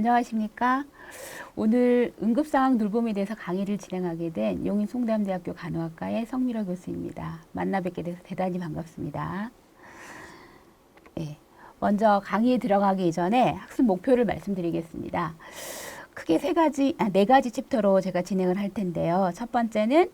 안녕하십니까. 오늘 응급상황 돌봄에 대해서 강의를 진행하게 된 용인송담대학교 간호학과의 성미라 교수입니다. 만나 뵙게 돼서 대단히 반갑습니다. 네, 먼저 강의에 들어가기 이전에 학습 목표를 말씀드리겠습니다. 크게 네 가지 챕터로 제가 진행을 할 텐데요. 첫 번째는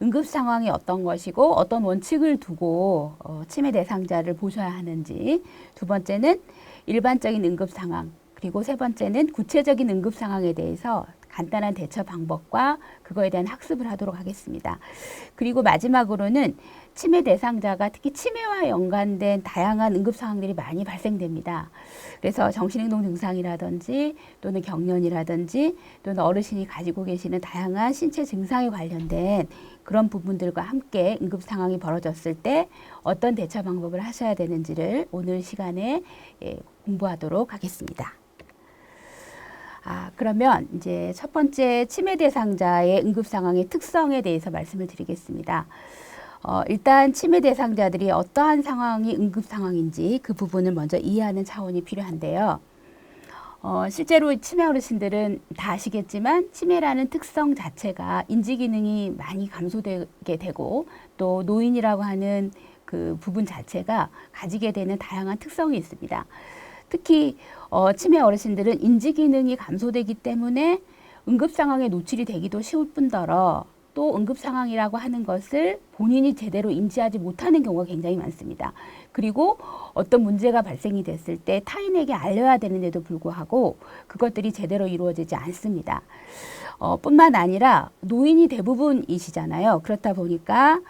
응급 상황이 어떤 것이고 어떤 원칙을 두고 치매 대상자를 보셔야 하는지, 두 번째는 일반적인 응급 상황, 그리고 세 번째는 구체적인 응급 상황에 대해서 간단한 대처 방법과 그거에 대한 학습을 하도록 하겠습니다. 그리고 마지막으로는 치매 대상자가 특히 치매와 연관된 다양한 응급 상황들이 많이 발생됩니다. 그래서 정신행동 증상이라든지 또는 경련이라든지 또는 어르신이 가지고 계시는 다양한 신체 증상에 관련된 그런 부분들과 함께 응급 상황이 벌어졌을 때 어떤 대처 방법을 하셔야 되는지를 오늘 시간에 공부하도록 하겠습니다. 그러면 이제 첫 번째 치매 대상자의 응급 상황의 특성에 대해서 말씀을 드리겠습니다. 일단 치매 대상자들이 어떠한 상황이 응급 상황인지 그 부분을 먼저 이해하는 차원이 필요한데요. 실제로 치매 어르신들은 다 아시겠지만 치매라는 특성 자체가 인지 기능이 많이 감소되게 되고 또 노인이라고 하는 그 부분 자체가 가지게 되는 다양한 특성이 있습니다. 특히 치매 어르신들은 인지 기능이 감소되기 때문에 응급 상황에 노출이 되기도 쉬울 뿐더러 또 응급 상황이라고 하는 것을 본인이 제대로 인지하지 못하는 경우가 굉장히 많습니다. 그리고 어떤 문제가 발생이 됐을 때 타인에게 알려야 되는데도 불구하고 그것들이 제대로 이루어지지 않습니다. 뿐만 아니라 노인이 대부분이시잖아요. 그렇다 보니까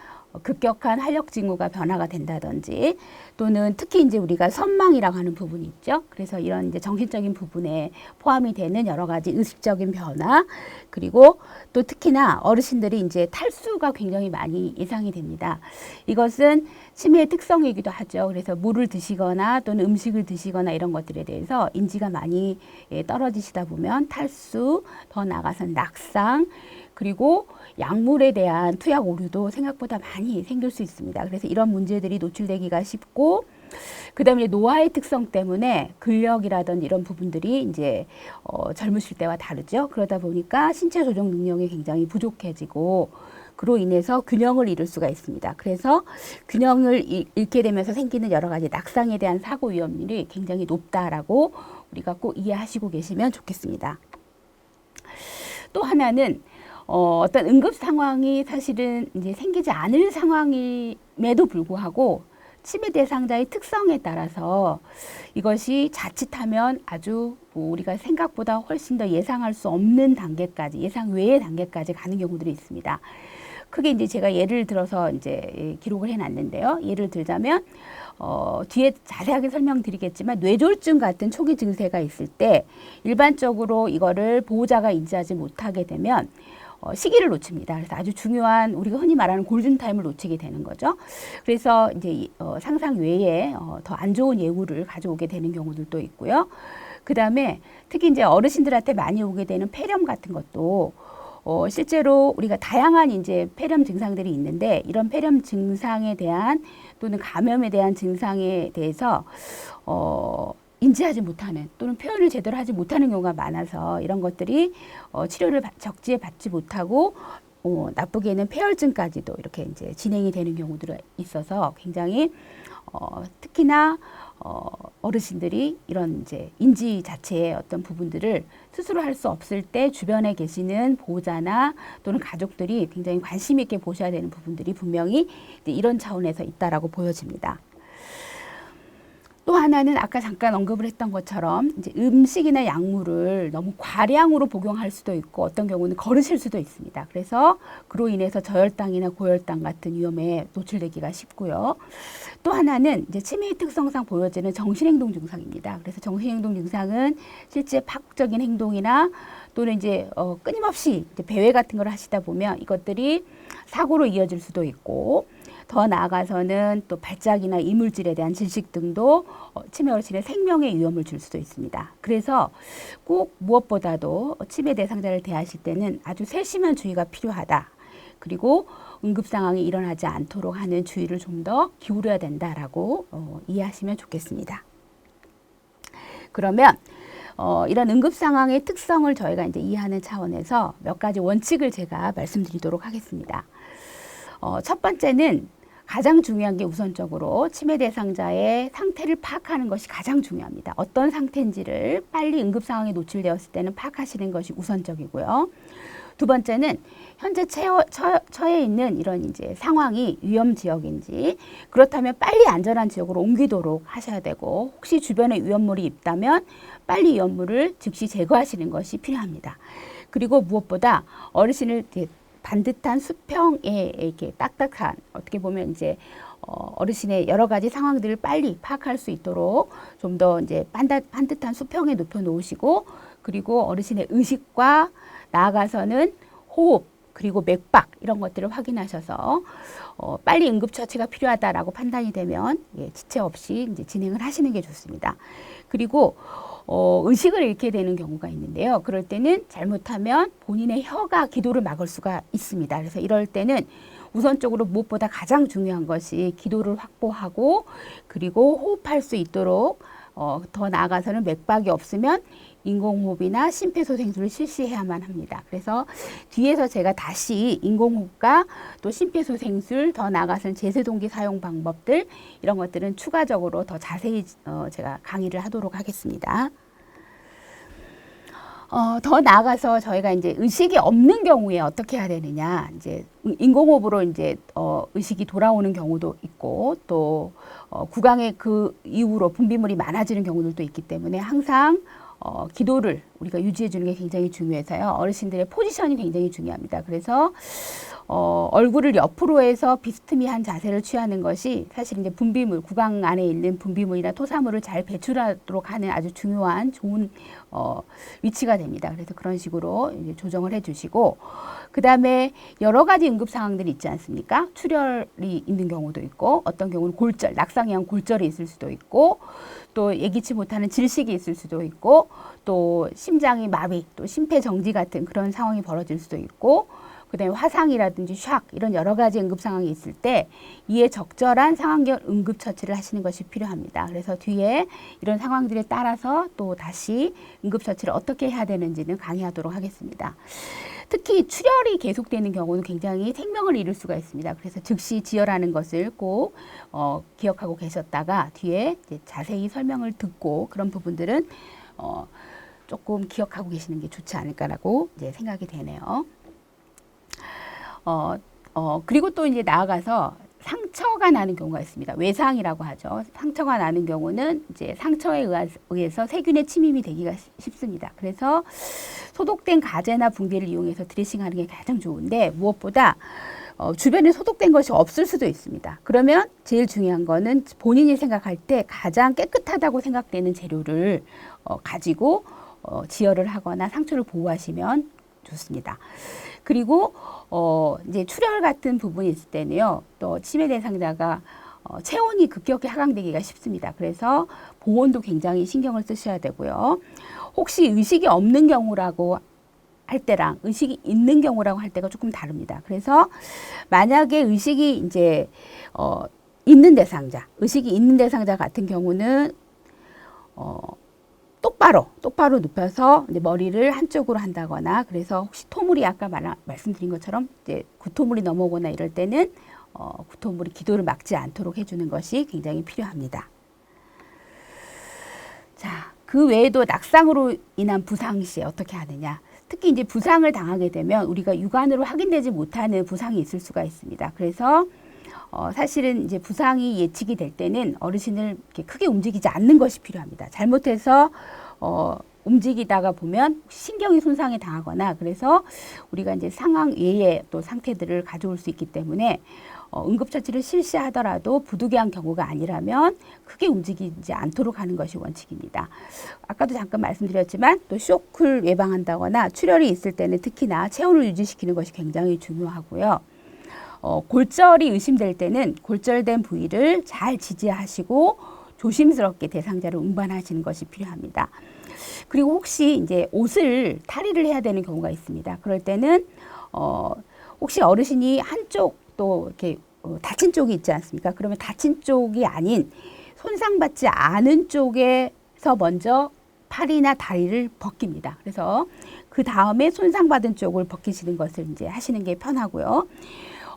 급격한 활력 징후가 변화가 된다든지 또는 특히 이제 우리가 선망이라고 하는 부분이 있죠. 그래서 이런 이제 정신적인 부분에 포함이 되는 여러 가지 의식적인 변화, 그리고 또 특히나 어르신들이 이제 탈수가 굉장히 많이 예상이 됩니다. 이것은 치매의 특성이기도 하죠. 그래서 물을 드시거나 또는 음식을 드시거나 이런 것들에 대해서 인지가 많이 떨어지시다 보면 탈수, 더 나아가서는 낙상, 그리고 약물에 대한 투약 오류도 생각보다 많이 생길 수 있습니다. 그래서 이런 문제들이 노출되기가 쉽고, 그 다음에 노화의 특성 때문에 근력이라든지 이런 부분들이 이제 젊으실 때와 다르죠. 그러다 보니까 신체 조정 능력이 굉장히 부족해지고, 그로 인해서 균형을 잃을 수가 있습니다. 그래서 균형을 잃게 되면서 생기는 여러 가지 낙상에 대한 사고 위험률이 굉장히 높다라고 우리가 꼭 이해하시고 계시면 좋겠습니다. 또 하나는 어떤 응급 상황이 사실은 이제 생기지 않을 상황임에도 불구하고 치매 대상자의 특성에 따라서 이것이 자칫하면 아주 우리가 생각보다 훨씬 더 예상할 수 없는 단계까지, 예상 외의 단계까지 가는 경우들이 있습니다. 크게 이제 제가 예를 들어서 이제 기록을 해놨는데요. 예를 들자면 뒤에 자세하게 설명드리겠지만 뇌졸중 같은 초기 증세가 있을 때 일반적으로 이거를 보호자가 인지하지 못하게 되면 시기를 놓칩니다. 그래서 아주 중요한 우리가 흔히 말하는 골든타임을 놓치게 되는 거죠. 그래서 이제 상상 외에 더 안 좋은 예후를 가져오게 되는 경우들도 있고요. 그 다음에 특히 이제 어르신들한테 많이 오게 되는 폐렴 같은 것도 실제로 우리가 다양한 이제 폐렴 증상들이 있는데 이런 폐렴 증상에 대한 또는 감염에 대한 증상에 대해서 인지하지 못하는 또는 표현을 제대로 하지 못하는 경우가 많아서 이런 것들이 치료를 적지에 받지 못하고 나쁘게는 폐혈증까지도 이렇게 이제 진행이 되는 경우들이 있어서 굉장히 특히나 어르신들이 이런 이제 인지 자체의 어떤 부분들을 스스로 할 수 없을 때 주변에 계시는 보호자나 또는 가족들이 굉장히 관심 있게 보셔야 되는 부분들이 분명히 이런 차원에서 있다라고 보여집니다. 또 하나는 아까 잠깐 언급을 했던 것처럼 이제 음식이나 약물을 너무 과량으로 복용할 수도 있고 어떤 경우는 거르실 수도 있습니다. 그래서 그로 인해서 저혈당이나 고혈당 같은 위험에 노출되기가 쉽고요. 또 하나는 이제 치매의 특성상 보여지는 정신행동 증상입니다. 그래서 정신행동 증상은 실제 파국적인 행동이나 또는 이제 끊임없이 이제 배회 같은 걸 하시다 보면 이것들이 사고로 이어질 수도 있고 더 나아가서는 또 발작이나 이물질에 대한 질식 등도 치매 어르신의 생명에 위험을 줄 수도 있습니다. 그래서 꼭 무엇보다도 치매 대상자를 대하실 때는 아주 세심한 주의가 필요하다. 그리고 응급 상황이 일어나지 않도록 하는 주의를 좀 더 기울여야 된다라고 이해하시면 좋겠습니다. 그러면 이런 응급 상황의 특성을 저희가 이제 이해하는 차원에서 몇 가지 원칙을 제가 말씀드리도록 하겠습니다. 첫 번째는 가장 중요한 게 우선적으로 치매 대상자의 상태를 파악하는 것이 가장 중요합니다. 어떤 상태인지를 빨리 응급 상황에 노출되었을 때는 파악하시는 것이 우선적이고요. 두 번째는 현재 처해 있는 이런 이제 상황이 위험 지역인지, 그렇다면 빨리 안전한 지역으로 옮기도록 하셔야 되고, 혹시 주변에 위험물이 있다면 빨리 위험물을 즉시 제거하시는 것이 필요합니다. 그리고 무엇보다 어르신을 이제 반듯한 수평에 이렇게 딱딱한, 어떻게 보면 이제 어르신의 여러 가지 상황들을 빨리 파악할 수 있도록 좀 더 이제 반듯한 수평에 눕혀 놓으시고, 그리고 어르신의 의식과 나아가서는 호흡, 그리고 맥박 이런 것들을 확인하셔서 빨리 응급처치가 필요하다라고 판단이 되면 지체 없이 이제 진행을 하시는 게 좋습니다. 그리고 의식을 잃게 되는 경우가 있는데요. 그럴 때는 잘못하면 본인의 혀가 기도를 막을 수가 있습니다. 그래서 이럴 때는 우선적으로 무엇보다 가장 중요한 것이 기도를 확보하고, 그리고 호흡할 수 있도록 더 나아가서는 맥박이 없으면 인공호흡이나 심폐소생술을 실시해야만 합니다. 그래서 뒤에서 제가 다시 인공호흡과 또 심폐소생술, 더 나아가서는 제세동기 사용 방법들, 이런 것들은 추가적으로 더 자세히 제가 강의를 하도록 하겠습니다. 더 나아가서 저희가 이제 의식이 없는 경우에 어떻게 해야 되느냐, 이제 인공호흡으로 이제 의식이 돌아오는 경우도 있고, 또 구강에 그 이후로 분비물이 많아지는 경우들도 있기 때문에 항상 기도를 우리가 유지해 주는 게 굉장히 중요해서요. 어르신들의 포지션이 굉장히 중요합니다. 그래서 얼굴을 옆으로 해서 비스듬히한 자세를 취하는 것이 사실 이제 분비물, 구강 안에 있는 분비물이나 토사물을 잘 배출하도록 하는 아주 중요한 좋은 위치가 됩니다. 그래서 그런 식으로 이제 조정을 해주시고, 그 다음에 여러 가지 응급 상황들이 있지 않습니까? 출혈이 있는 경우도 있고, 어떤 경우는 골절, 낙상에 의한 골절이 있을 수도 있고, 또 예기치 못하는 질식이 있을 수도 있고, 또 심장이 마비, 또 심폐정지 같은 그런 상황이 벌어질 수도 있고, 그다음에 화상이라든지 샥 이런 여러 가지 응급 상황이 있을 때 이에 적절한 상황별 응급 처치를 하시는 것이 필요합니다. 그래서 뒤에 이런 상황들에 따라서 또 다시 응급 처치를 어떻게 해야 되는지는 강의하도록 하겠습니다. 특히 출혈이 계속되는 경우는 굉장히 생명을 잃을 수가 있습니다. 그래서 즉시 지혈하는 것을 꼭 기억하고 계셨다가 뒤에 이제 자세히 설명을 듣고 그런 부분들은 조금 기억하고 계시는 게 좋지 않을까라고 이제 생각이 되네요. 그리고 또 이제 나아가서 상처가 나는 경우가 있습니다. 외상이라고 하죠. 상처가 나는 경우는 이제 상처에 의해서 세균의 침입이 되기가 쉽습니다. 그래서 소독된 가제나 붕대를 이용해서 드레싱하는 게 가장 좋은데, 무엇보다 주변에 소독된 것이 없을 수도 있습니다. 그러면 제일 중요한 거는 본인이 생각할 때 가장 깨끗하다고 생각되는 재료를 가지고 지혈을 하거나 상처를 보호하시면 좋습니다. 그리고 이제 출혈 같은 부분이 있을 때는요, 또 치매 대상자가 체온이 급격히 하강되기가 쉽습니다. 그래서 보온도 굉장히 신경을 쓰셔야 되고요. 혹시 의식이 없는 경우라고 할 때랑 의식이 있는 경우라고 할 때가 조금 다릅니다. 그래서 만약에 의식이 이제 있는 대상자, 의식이 있는 대상자 같은 경우는 똑바로 눕혀서 이제 머리를 한쪽으로 한다거나, 그래서 혹시 토물이 아까 말씀드린 것처럼 이제 구토물이 넘어오거나 이럴 때는 구토물이 기도를 막지 않도록 해주는 것이 굉장히 필요합니다. 자, 그 외에도 낙상으로 인한 부상 시 어떻게 하느냐. 특히 이제 부상을 당하게 되면 우리가 육안으로 확인되지 못하는 부상이 있을 수가 있습니다. 그래서 사실은 이제 부상이 예측이 될 때는 어르신을 이렇게 크게 움직이지 않는 것이 필요합니다. 잘못해서 움직이다가 보면 신경이 손상이 당하거나, 그래서 우리가 이제 상황 외의 또 상태들을 가져올 수 있기 때문에 응급처치를 실시하더라도 부득이한 경우가 아니라면 크게 움직이지 않도록 하는 것이 원칙입니다. 아까도 잠깐 말씀드렸지만 또 쇼크를 예방한다거나 출혈이 있을 때는 특히나 체온을 유지시키는 것이 굉장히 중요하고요. 골절이 의심될 때는 골절된 부위를 잘 지지하시고 조심스럽게 대상자를 운반하시는 것이 필요합니다. 그리고 혹시 이제 옷을 탈의를 해야 되는 경우가 있습니다. 그럴 때는 혹시 어르신이 한쪽 또 이렇게 다친 쪽이 있지 않습니까? 그러면 다친 쪽이 아닌 손상받지 않은 쪽에서 먼저 팔이나 다리를 벗깁니다. 그래서 그 다음에 손상받은 쪽을 벗기시는 것을 이제 하시는 게 편하고요.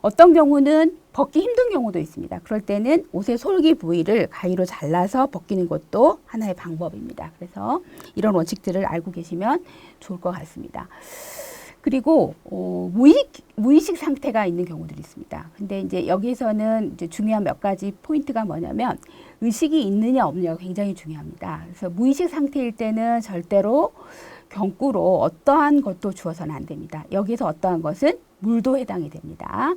어떤 경우는 벗기 힘든 경우도 있습니다. 그럴 때는 옷의 솔기 부위를 가위로 잘라서 벗기는 것도 하나의 방법입니다. 그래서 이런 원칙들을 알고 계시면 좋을 것 같습니다. 그리고 무의식 상태가 있는 경우들이 있습니다. 근데 이제 여기서는 이제 중요한 몇 가지 포인트가 뭐냐면 의식이 있느냐 없느냐가 굉장히 중요합니다. 그래서 무의식 상태일 때는 절대로 경구로 어떠한 것도 주어서는 안 됩니다. 여기서 어떠한 것은 물도 해당이 됩니다.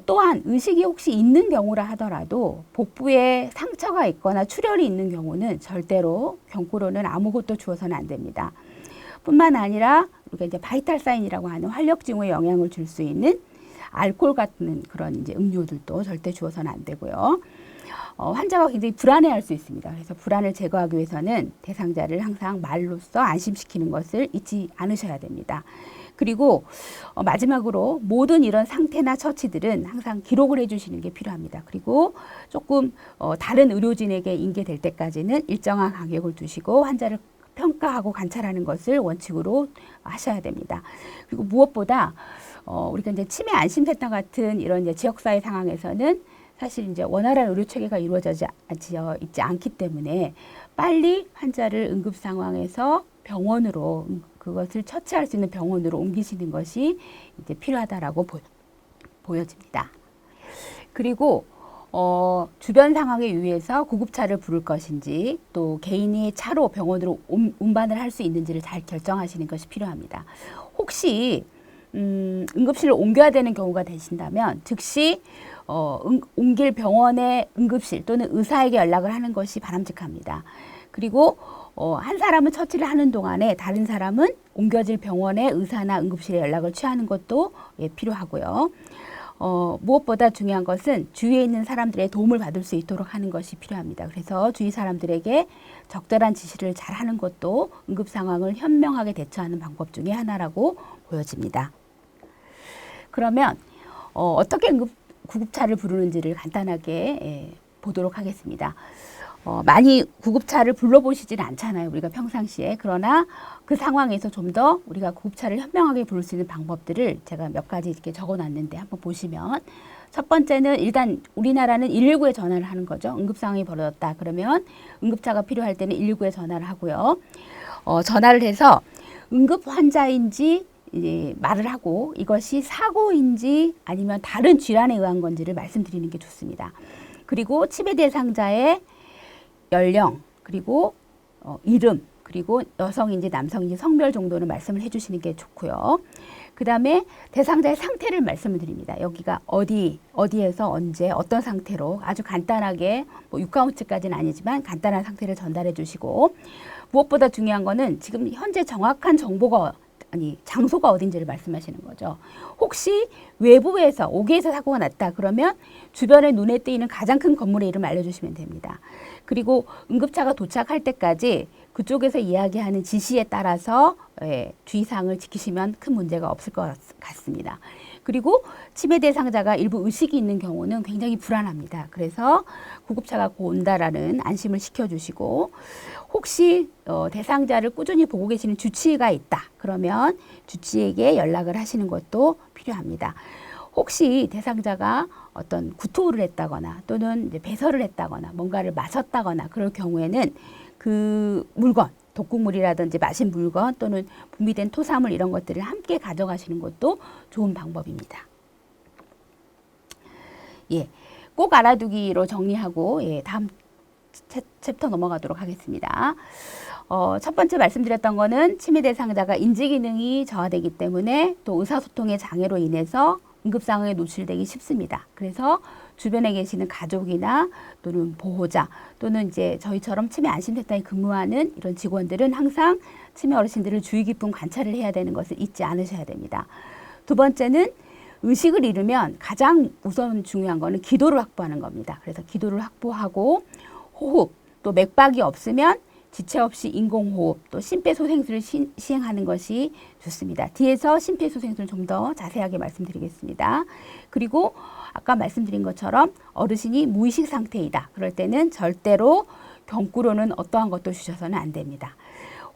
또한 의식이 혹시 있는 경우라 하더라도 복부에 상처가 있거나 출혈이 있는 경우는 절대로 경구로는 아무것도 주어서는 안 됩니다. 뿐만 아니라 우리가 이제 바이탈 사인이라고 하는 활력 징후에 영향을 줄 수 있는 알코올 같은 그런 이제 음료들도 절대 주어서는 안 되고요. 환자가 굉장히 불안해할 수 있습니다. 그래서 불안을 제거하기 위해서는 대상자를 항상 말로써 안심시키는 것을 잊지 않으셔야 됩니다. 그리고 마지막으로 모든 이런 상태나 처치들은 항상 기록을 해주시는 게 필요합니다. 그리고 조금 다른 의료진에게 인계될 때까지는 일정한 간격을 두시고 환자를 평가하고 관찰하는 것을 원칙으로 하셔야 됩니다. 그리고 무엇보다 우리가 이제 치매 안심센터 같은 이런 이제 지역사회 상황에서는 사실 이제 원활한 의료 체계가 이루어지지 있지 않기 때문에 빨리 환자를 응급 상황에서 병원으로 그것을 처치할 수 있는 병원으로 옮기시는 것이 이제 필요하다라고 보여집니다. 그리고 주변 상황에 유의해서 구급차를 부를 것인지 또 개인이 차로 병원으로 운반을 할 수 있는지를 잘 결정하시는 것이 필요합니다. 혹시 응급실을 옮겨야 되는 경우가 되신다면 즉시 옮길 병원의 응급실 또는 의사에게 연락을 하는 것이 바람직합니다. 그리고 한 사람은 처치를 하는 동안에 다른 사람은 옮겨질 병원의 의사나 응급실에 연락을 취하는 것도 필요하고요. 무엇보다 중요한 것은 주위에 있는 사람들의 도움을 받을 수 있도록 하는 것이 필요합니다. 그래서 주위 사람들에게 적절한 지시를 잘 하는 것도 응급 상황을 현명하게 대처하는 방법 중에 하나라고 보여집니다. 그러면 어떻게 구급차를 부르는지를 간단하게 보도록 하겠습니다. 많이 구급차를 불러보시지는 않잖아요. 우리가 평상시에. 그러나 그 상황에서 좀 더 우리가 구급차를 현명하게 부를 수 있는 방법들을 제가 몇 가지 이렇게 적어놨는데 한번 보시면 첫 번째는 일단 우리나라는 119에 전화를 하는 거죠. 응급 상황이 벌어졌다. 그러면 응급차가 필요할 때는 119에 전화를 하고요. 전화를 해서 응급 환자인지 이제 말을 하고 이것이 사고인지 아니면 다른 질환에 의한 건지를 말씀드리는 게 좋습니다. 그리고 치매 대상자의 연령, 그리고 이름, 그리고 여성인지 남성인지 성별 정도는 말씀을 해주시는 게 좋고요. 그 다음에 대상자의 상태를 말씀을 드립니다. 여기가 어디에서 언제 어떤 상태로 아주 간단하게 뭐 6카운트까지는 아니지만 간단한 상태를 전달해 주시고 무엇보다 중요한 거는 지금 현재 정확한 정보가 장소가 어딘지를 말씀하시는 거죠. 혹시 외부에서 5개에서 사고가 났다 그러면 주변에 눈에 띄는 가장 큰 건물의 이름을 알려주시면 됩니다. 그리고 응급차가 도착할 때까지 그쪽에서 이야기하는 지시에 따라서 주의사항을 지키시면 큰 문제가 없을 것 같습니다. 그리고 치매 대상자가 일부 의식이 있는 경우는 굉장히 불안합니다. 그래서 구급차가 곧 온다라는 안심을 시켜주시고 혹시 대상자를 꾸준히 보고 계시는 주치의가 있다. 그러면 주치의에게 연락을 하시는 것도 필요합니다. 혹시 대상자가 어떤 구토를 했다거나 또는 이제 배설을 했다거나 뭔가를 마셨다거나 그럴 경우에는 그 물건, 독극물이라든지 마신 물건 또는 분비된 토사물 이런 것들을 함께 가져가시는 것도 좋은 방법입니다. 꼭 알아두기로 정리하고 다음 챕터 넘어가도록 하겠습니다. 첫 번째 말씀드렸던 거는 치매 대상자가 인지 기능이 저하되기 때문에 또 의사소통의 장애로 인해서 응급 상황에 노출되기 쉽습니다. 그래서 주변에 계시는 가족이나 또는 보호자 또는 이제 저희처럼 치매 안심센터에 근무하는 이런 직원들은 항상 치매 어르신들을 주의 깊은 관찰을 해야 되는 것을 잊지 않으셔야 됩니다. 두 번째는 의식을 잃으면 가장 우선 중요한 거는 기도를 확보하는 겁니다. 그래서 기도를 확보하고 호흡, 또 맥박이 없으면 지체 없이 인공호흡, 또 심폐소생술을 시행하는 것이 좋습니다. 뒤에서 심폐소생술을 좀 더 자세하게 말씀드리겠습니다. 그리고 아까 말씀드린 것처럼 어르신이 무의식 상태이다. 그럴 때는 절대로 경구로는 어떠한 것도 주셔서는 안 됩니다.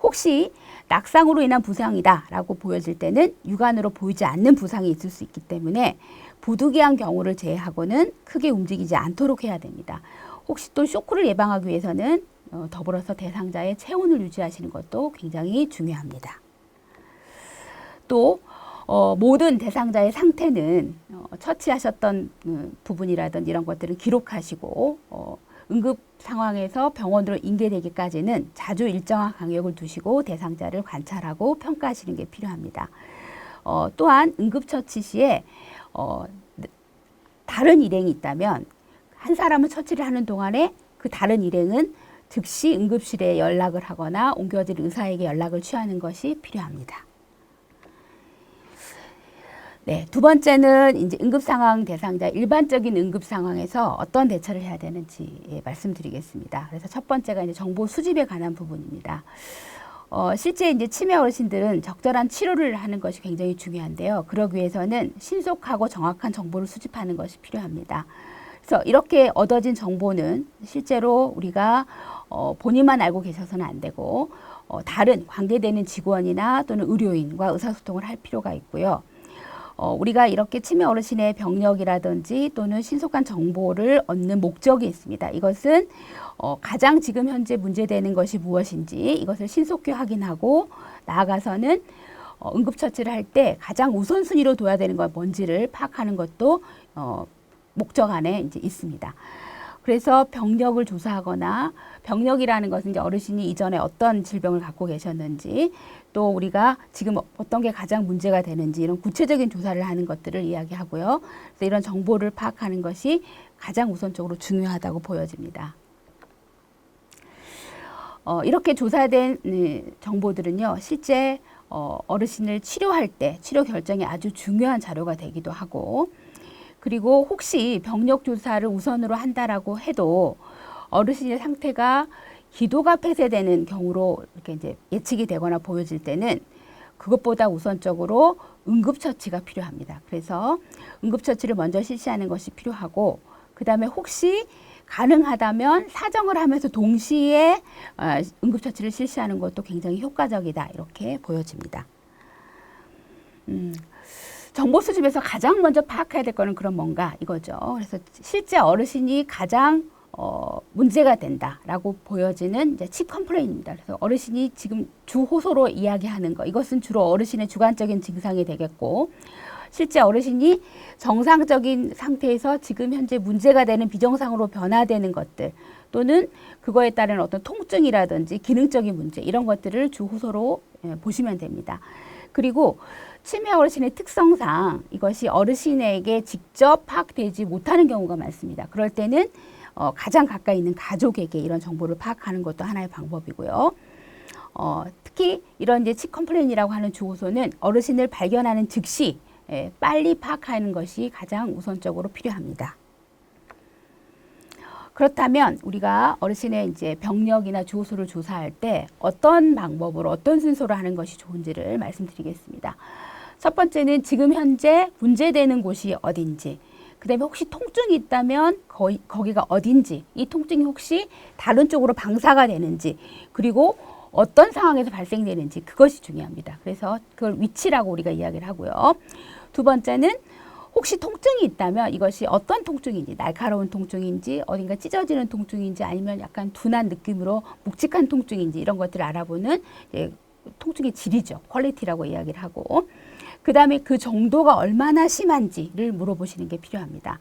혹시 낙상으로 인한 부상이다라고 보여질 때는 육안으로 보이지 않는 부상이 있을 수 있기 때문에 부득이한 경우를 제외하고는 크게 움직이지 않도록 해야 됩니다. 혹시 또 쇼크를 예방하기 위해서는 더불어서 대상자의 체온을 유지하시는 것도 굉장히 중요합니다. 또 모든 대상자의 상태는 처치하셨던 부분이라든지 이런 것들을 기록하시고 응급 상황에서 병원으로 인계되기까지는 자주 일정한 간격을 두시고 대상자를 관찰하고 평가하시는 게 필요합니다. 또한 응급처치 시에 다른 일행이 있다면 한 사람은 처치를 하는 동안에 그 다른 일행은 즉시 응급실에 연락을 하거나 옮겨질 의사에게 연락을 취하는 것이 필요합니다. 네, 두 번째는 이제 응급상황 대상자, 일반적인 응급상황에서 어떤 대처를 해야 되는지 말씀드리겠습니다. 그래서 첫 번째가 이제 정보 수집에 관한 부분입니다. 실제 이제 치매 어르신들은 적절한 치료를 하는 것이 굉장히 중요한데요. 그러기 위해서는 신속하고 정확한 정보를 수집하는 것이 필요합니다. 그래서 이렇게 얻어진 정보는 실제로 우리가 본인만 알고 계셔서는 안 되고 다른 관계되는 직원이나 또는 의료인과 의사소통을 할 필요가 있고요. 우리가 이렇게 치매 어르신의 병력이라든지 또는 신속한 정보를 얻는 목적이 있습니다. 이것은 가장 지금 현재 문제되는 것이 무엇인지 이것을 신속히 확인하고 나아가서는 응급처치를 할 때 가장 우선순위로 둬야 되는 건 뭔지를 파악하는 것도 목적 안에 이제 있습니다. 그래서 병력을 조사하거나 병력이라는 것은 이제 어르신이 이전에 어떤 질병을 갖고 계셨는지 또 우리가 지금 어떤 게 가장 문제가 되는지 이런 구체적인 조사를 하는 것들을 이야기하고요. 그래서 이런 정보를 파악하는 것이 가장 우선적으로 중요하다고 보여집니다. 이렇게 조사된 정보들은요, 실제 어르신을 치료할 때 치료 결정에 아주 중요한 자료가 되기도 하고, 그리고 혹시 병력 조사를 우선으로 한다라고 해도 어르신의 상태가 기도가 폐쇄되는 경우로 이렇게 이제 예측이 되거나 보여질 때는 그것보다 우선적으로 응급처치가 필요합니다. 그래서 응급처치를 먼저 실시하는 것이 필요하고, 그 다음에 혹시 가능하다면 사정을 하면서 동시에 응급처치를 실시하는 것도 굉장히 효과적이다, 이렇게 보여집니다. 정보 수집에서 가장 먼저 파악해야 될 거는 그럼 뭔가 이거죠. 그래서 실제 어르신이 가장 문제가 된다라고 보여지는 이제 칩 컴플레인입니다. 그래서 어르신이 지금 주 호소로 이야기하는 거, 이것은 주로 어르신의 주관적인 증상이 되겠고, 실제 어르신이 정상적인 상태에서 지금 현재 문제가 되는 비정상으로 변화되는 것들 또는 그거에 따른 어떤 통증이라든지 기능적인 문제 이런 것들을 주 호소로 보시면 됩니다. 그리고 치매 어르신의 특성상 이것이 어르신에게 직접 파악되지 못하는 경우가 많습니다. 그럴 때는 가장 가까이 있는 가족에게 이런 정보를 파악하는 것도 하나의 방법이고요. 특히 이런 이제 칩 컴플레인이라고 하는 주호소는 어르신을 발견하는 즉시 빨리 파악하는 것이 가장 우선적으로 필요합니다. 그렇다면 우리가 어르신의 이제 병력이나 주호소를 조사할 때 어떤 방법으로 어떤 순서로 하는 것이 좋은지를 말씀드리겠습니다. 첫 번째는 지금 현재 문제되는 곳이 어딘지, 그 다음에 혹시 통증이 있다면 거기가 어딘지, 이 통증이 혹시 다른 쪽으로 방사가 되는지, 그리고 어떤 상황에서 발생되는지 그것이 중요합니다. 그래서 그걸 위치라고 우리가 이야기를 하고요. 두 번째는 혹시 통증이 있다면 이것이 어떤 통증인지, 날카로운 통증인지, 어딘가 찢어지는 통증인지, 아니면 약간 둔한 느낌으로 묵직한 통증인지 이런 것들을 알아보는 통증의 질이죠. 퀄리티라고 이야기를 하고, 그 다음에 그 정도가 얼마나 심한지를 물어보시는 게 필요합니다.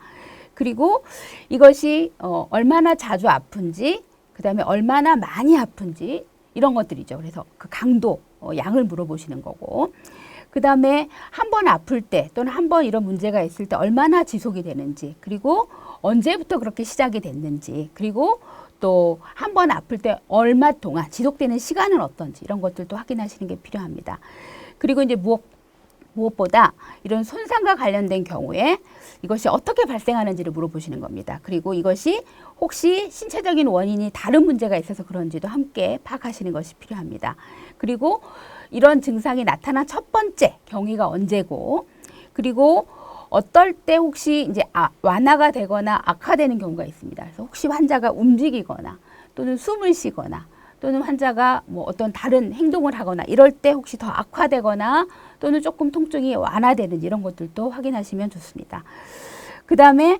그리고 이것이 얼마나 자주 아픈지, 그 다음에 얼마나 많이 아픈지 이런 것들이죠. 그래서 그 강도, 양을 물어보시는 거고, 그 다음에 한 번 아플 때 또는 한 번 이런 문제가 있을 때 얼마나 지속이 되는지, 그리고 언제부터 그렇게 시작이 됐는지, 그리고 또 한 번 아플 때 얼마 동안 지속되는 시간은 어떤지 이런 것들도 확인하시는 게 필요합니다. 그리고 이제 무엇보다 이런 손상과 관련된 경우에 이것이 어떻게 발생하는지를 물어보시는 겁니다. 그리고 이것이 혹시 신체적인 원인이 다른 문제가 있어서 그런지도 함께 파악하시는 것이 필요합니다. 그리고 이런 증상이 나타난 첫 번째 경위가 언제고, 그리고 어떨 때 혹시 이제 완화가 되거나 악화되는 경우가 있습니다. 그래서 혹시 환자가 움직이거나 또는 숨을 쉬거나 또는 환자가 뭐 어떤 다른 행동을 하거나 이럴 때 혹시 더 악화되거나 또는 조금 통증이 완화되는 이런 것들도 확인하시면 좋습니다. 그 다음에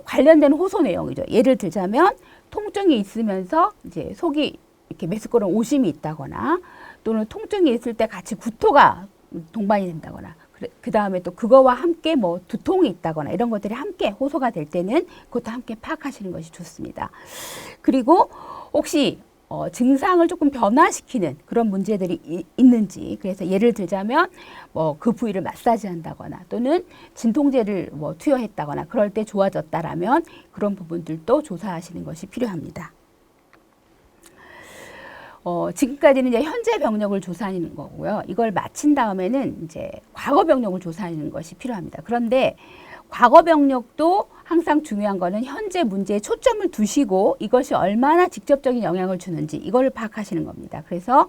관련된 호소 내용이죠. 예를 들자면 통증이 있으면서 이제 속이 이렇게 메스꺼운 오심이 있다거나 또는 통증이 있을 때 같이 구토가 동반이 된다거나 그 다음에 또 그거와 함께 뭐 두통이 있다거나 이런 것들이 함께 호소가 될 때는 그것도 함께 파악하시는 것이 좋습니다. 그리고 혹시 증상을 조금 변화시키는 그런 문제들이 있는지, 그래서 예를 들자면 뭐 그 부위를 마사지한다거나 또는 진통제를 뭐 투여했다거나 그럴 때 좋아졌다라면 그런 부분들도 조사하시는 것이 필요합니다. 지금까지는 이제 현재 병력을 조사하는 거고요. 이걸 마친 다음에는 이제 과거 병력을 조사하는 것이 필요합니다. 그런데 과거 병력도 항상 중요한 거는 현재 문제에 초점을 두시고 이것이 얼마나 직접적인 영향을 주는지 이걸 파악하시는 겁니다. 그래서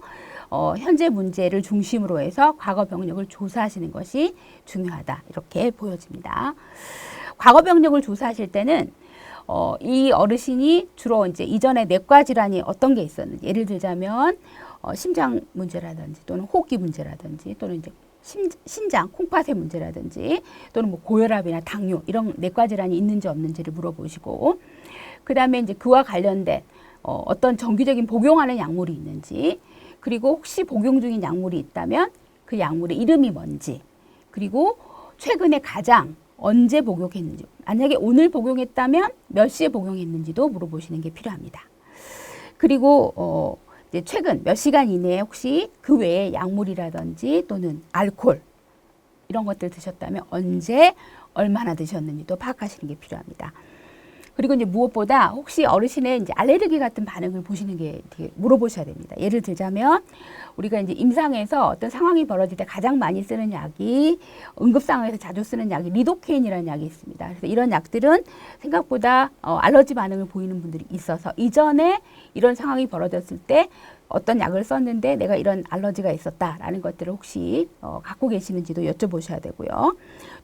현재 문제를 중심으로 해서 과거 병력을 조사하시는 것이 중요하다. 이렇게 보여집니다. 과거 병력을 조사하실 때는 이 어르신이 주로 이제 이전에 내과 질환이 어떤 게 있었는지, 예를 들자면 심장 문제라든지 또는 호흡기 문제라든지 또는 이제 신장, 콩팥의 문제라든지 또는 뭐 고혈압이나 당뇨 이런 내과 질환이 있는지 없는지를 물어보시고, 그 다음에 이제 그와 관련된 어떤 정기적인 복용하는 약물이 있는지, 그리고 혹시 복용 중인 약물이 있다면 그 약물의 이름이 뭔지, 그리고 최근에 가장 언제 복용했는지, 만약에 오늘 복용했다면 몇 시에 복용했는지도 물어보시는 게 필요합니다. 그리고 이제 최근 몇 시간 이내에 혹시 그 외에 약물이라든지 또는 알코올 이런 것들 드셨다면 언제 얼마나 드셨는지도 파악하시는 게 필요합니다. 그리고 이제 무엇보다 혹시 어르신의 이제 알레르기 같은 반응을 보시는 게 되게 물어보셔야 됩니다. 예를 들자면 우리가 이제 임상에서 어떤 상황이 벌어질 때 가장 많이 쓰는 약이, 응급 상황에서 자주 쓰는 약이 리도케인이라는 약이 있습니다. 그래서 이런 약들은 생각보다 알러지 반응을 보이는 분들이 있어서 이전에 이런 상황이 벌어졌을 때 어떤 약을 썼는데 내가 이런 알러지가 있었다라는 것들을 혹시 갖고 계시는지도 여쭤보셔야 되고요.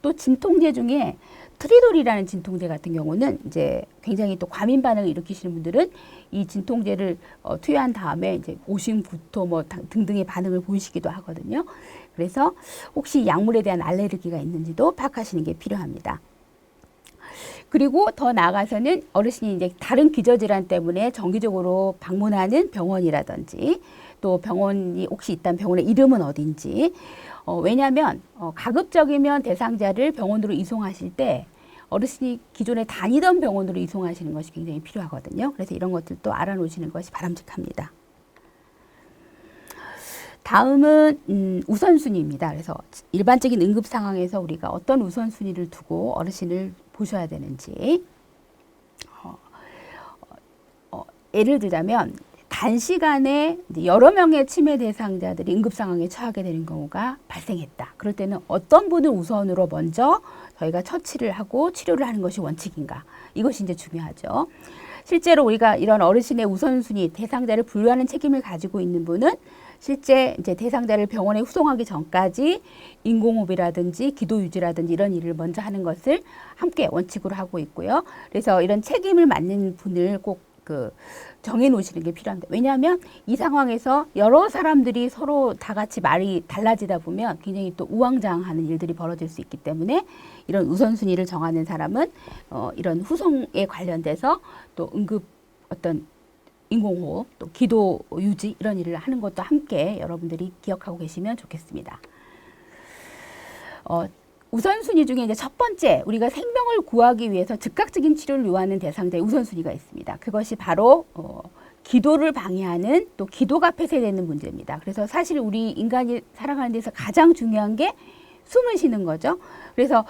또 진통제 중에 트리돌이라는 진통제 같은 경우는 이제 굉장히 또 과민 반응을 일으키시는 분들은 이 진통제를 투여한 다음에 이제 오심, 구토 뭐 등등의 반응을 보이시기도 하거든요. 그래서 혹시 약물에 대한 알레르기가 있는지도 파악하시는 게 필요합니다. 그리고 더 나아가서는 어르신이 이제 다른 기저질환 때문에 정기적으로 방문하는 병원이라든지 또 병원이 혹시 있다면 병원의 이름은 어딘지, 왜냐하면 가급적이면 대상자를 병원으로 이송하실 때 어르신이 기존에 다니던 병원으로 이송하시는 것이 굉장히 필요하거든요. 그래서 이런 것들도 알아놓으시는 것이 바람직합니다. 다음은 우선순위입니다. 그래서 일반적인 응급 상황에서 우리가 어떤 우선순위를 두고 어르신을 보셔야 되는지, 예를 들자면 단시간에 여러 명의 치매 대상자들이 응급 상황에 처하게 되는 경우가 발생했다. 그럴 때는 어떤 분을 우선으로 먼저 저희가 처치를 하고 치료를 하는 것이 원칙인가, 이것이 이제 중요하죠. 실제로 우리가 이런 어르신의 우선순위, 대상자를 분류하는 책임을 가지고 있는 분은 실제 이제 대상자를 병원에 후송하기 전까지 인공호흡이라든지 기도 유지라든지 이런 일을 먼저 하는 것을 함께 원칙으로 하고 있고요. 그래서 이런 책임을 맡는 분을 꼭 정해 놓으시는 게 필요합니다. 왜냐하면 이 상황에서 여러 사람들이 서로 다 같이 말이 달라지다 보면 굉장히 또 우왕좌왕하는 일들이 벌어질 수 있기 때문에 이런 우선순위를 정하는 사람은 이런 후송에 관련돼서 또 응급 어떤 인공호흡, 또 기도 유지 이런 일을 하는 것도 함께 여러분들이 기억하고 계시면 좋겠습니다. 우선순위 중에 이제 첫 번째, 우리가 생명을 구하기 위해서 즉각적인 치료를 요하는 대상자의 우선순위가 있습니다. 그것이 바로 기도를 방해하는, 또 기도가 폐쇄되는 문제입니다. 그래서 사실 우리 인간이 살아가는 데서 가장 중요한 게 숨을 쉬는 거죠. 그래서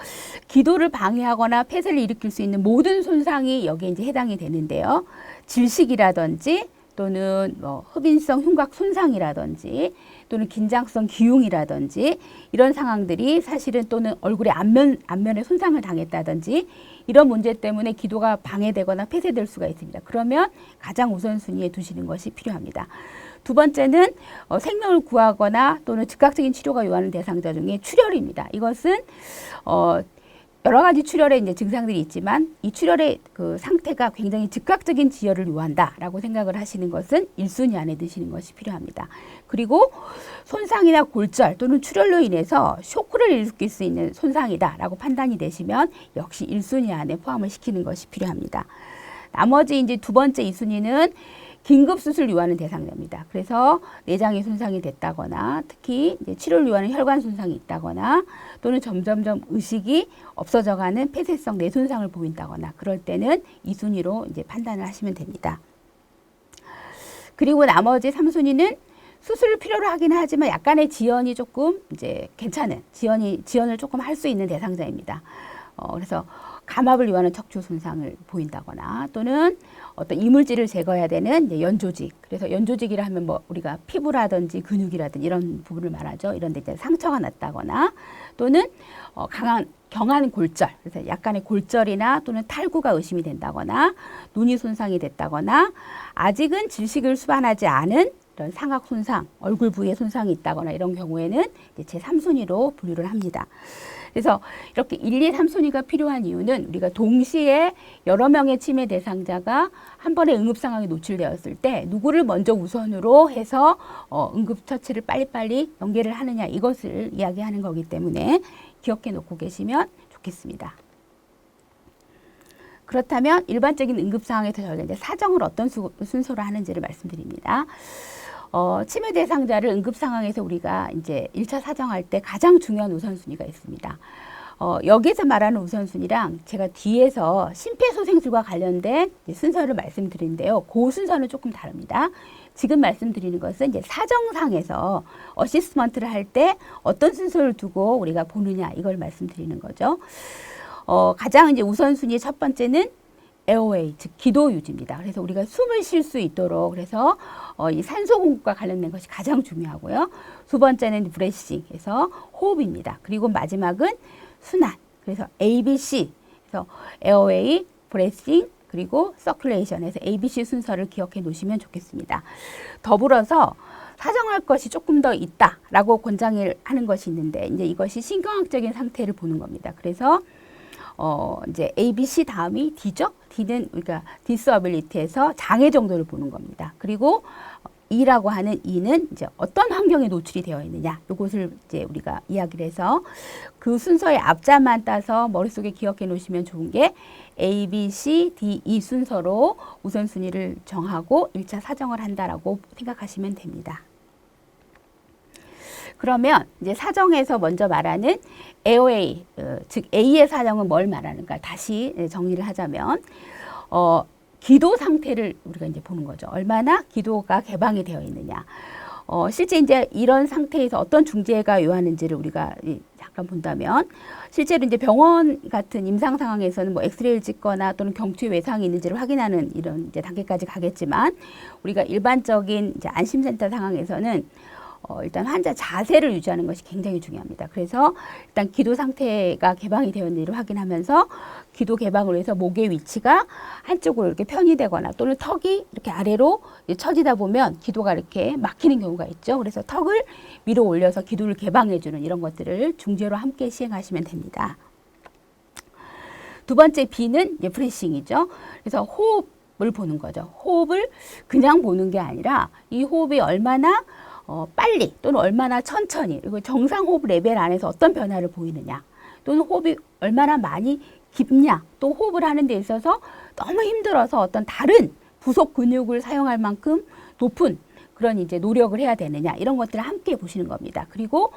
기도를 방해하거나 폐쇄를 일으킬 수 있는 모든 손상이 여기에 이제 해당이 되는데요. 질식이라든지 또는 흡인성 흉곽 손상이라든지 또는 긴장성 기흉이라든지 이런 상황들이 사실은, 또는 얼굴의 안면에 손상을 당했다든지 이런 문제 때문에 기도가 방해되거나 폐쇄될 수가 있습니다. 그러면 가장 우선순위에 두시는 것이 필요합니다. 두 번째는 생명을 구하거나 또는 즉각적인 치료가 요하는 대상자 중에 출혈입니다. 이것은 여러 가지 출혈의 이제 증상들이 있지만 이 출혈의 그 상태가 굉장히 즉각적인 지혈을 요한다라고 생각을 하시는 것은 1순위 안에 드시는 것이 필요합니다. 그리고 손상이나 골절 또는 출혈로 인해서 쇼크를 일으킬 수 있는 손상이다라고 판단이 되시면 역시 1순위 안에 포함을 시키는 것이 필요합니다. 나머지 이제 두 번째 2순위는 긴급 수술 요하는 대상자입니다. 그래서 내장이 손상이 됐다거나 특히 이제 치료를 요하는 혈관 손상이 있다거나 또는 점점점 의식이 없어져가는 폐쇄성 뇌 손상을 보인다거나 그럴 때는 2순위로 이제 판단을 하시면 됩니다. 그리고 나머지 3순위는 수술을 필요로 하긴 하지만 약간의 지연이 조금 이제 괜찮은 지연을 조금 할 수 있는 대상자입니다. 그래서 감압을 요하는 척추 손상을 보인다거나 또는 어떤 이물질을 제거해야 되는 이제 연조직. 그래서 연조직이라 하면 뭐 우리가 피부라든지 근육이라든지 이런 부분을 말하죠. 이런 데 이제 상처가 났다거나 또는 경한 골절. 그래서 약간의 골절이나 또는 탈구가 의심이 된다거나 눈이 손상이 됐다거나 아직은 질식을 수반하지 않은 이런 상악 손상, 얼굴 부위에 손상이 있다거나 이런 경우에는 이제 제3순위로 분류를 합니다. 그래서 이렇게 1, 2, 3순위가 필요한 이유는 우리가 동시에 여러 명의 치매 대상자가 한 번에 응급 상황에 노출되었을 때 누구를 먼저 우선으로 해서 응급처치를 빨리빨리 연계를 하느냐 이것을 이야기하는 거기 때문에 기억해 놓고 계시면 좋겠습니다. 그렇다면 일반적인 응급 상황에서 저희가 이제 사정을 어떤 순서로 하는지를 말씀드립니다. 치매 대상자를 응급 상황에서 우리가 이제 1차 사정할 때 가장 중요한 우선순위가 있습니다. 여기서 말하는 우선순위랑 제가 뒤에서 심폐소생술과 관련된 순서를 말씀드리는데요. 그 순서는 조금 다릅니다. 지금 말씀드리는 것은 이제 사정상에서 어시스먼트를 할 때 어떤 순서를 두고 우리가 보느냐 이걸 말씀드리는 거죠. 가장 이제 우선순위의 첫 번째는 에어웨이, 즉 기도 유지입니다. 그래서 우리가 숨을 쉴 수 있도록 그래서 이 산소 공급과 관련된 것이 가장 중요하고요. 두 번째는 브레싱, 그래서 호흡입니다. 그리고 마지막은 순환, 그래서 ABC, 그래서 에어웨이, 브레싱, 그리고 서큘레이션에서 ABC 순서를 기억해 놓으시면 좋겠습니다. 더불어서 사정할 것이 조금 더 있다라고 권장을 하는 것이 있는데 이제 이것이 신경학적인 상태를 보는 겁니다. 그래서 이제 ABC 다음이 D죠. D는 우리가 disability에서 장애 정도를 보는 겁니다. 그리고 E라고 하는 E는 이제 어떤 환경에 노출이 되어 있느냐. 이것을 이제 우리가 이야기를 해서 그 순서의 앞자만 따서 머릿속에 기억해 놓으시면 좋은 게 A, B, C, D, E 순서로 우선순위를 정하고 1차 사정을 한다라고 생각하시면 됩니다. 그러면 이제 사정에서 먼저 말하는 AOA, 즉 A의 사정은 뭘 말하는가 다시 정리를 하자면 기도 상태를 우리가 이제 보는 거죠. 얼마나 기도가 개방이 되어 있느냐. 실제 이제 이런 상태에서 어떤 중재가 요하는지를 우리가 잠깐 본다면 실제로 이제 병원 같은 임상 상황에서는 뭐 엑스레이를 찍거나 또는 경추에 외상이 있는지를 확인하는 이런 이제 단계까지 가겠지만 우리가 일반적인 이제 안심센터 상황에서는 일단 환자 자세를 유지하는 것이 굉장히 중요합니다. 그래서 일단 기도 상태가 개방이 되었는지를 확인하면서 기도 개방을 위해서 목의 위치가 한쪽으로 이렇게 편이 되거나 또는 턱이 이렇게 아래로 처지다 보면 기도가 이렇게 막히는 경우가 있죠. 그래서 턱을 위로 올려서 기도를 개방해주는 이런 것들을 중재로 함께 시행하시면 됩니다. 두 번째 B는 이제 브레싱이죠. 그래서 호흡을 보는 거죠. 호흡을 그냥 보는 게 아니라 이 호흡이 얼마나 빨리 또는 얼마나 천천히 그리고 정상 호흡 레벨 안에서 어떤 변화를 보이느냐 또는 호흡이 얼마나 많이 깊냐 또 호흡을 하는 데 있어서 너무 힘들어서 어떤 다른 부속 근육을 사용할 만큼 높은 그런 이제 노력을 해야 되느냐 이런 것들을 함께 보시는 겁니다. 그리고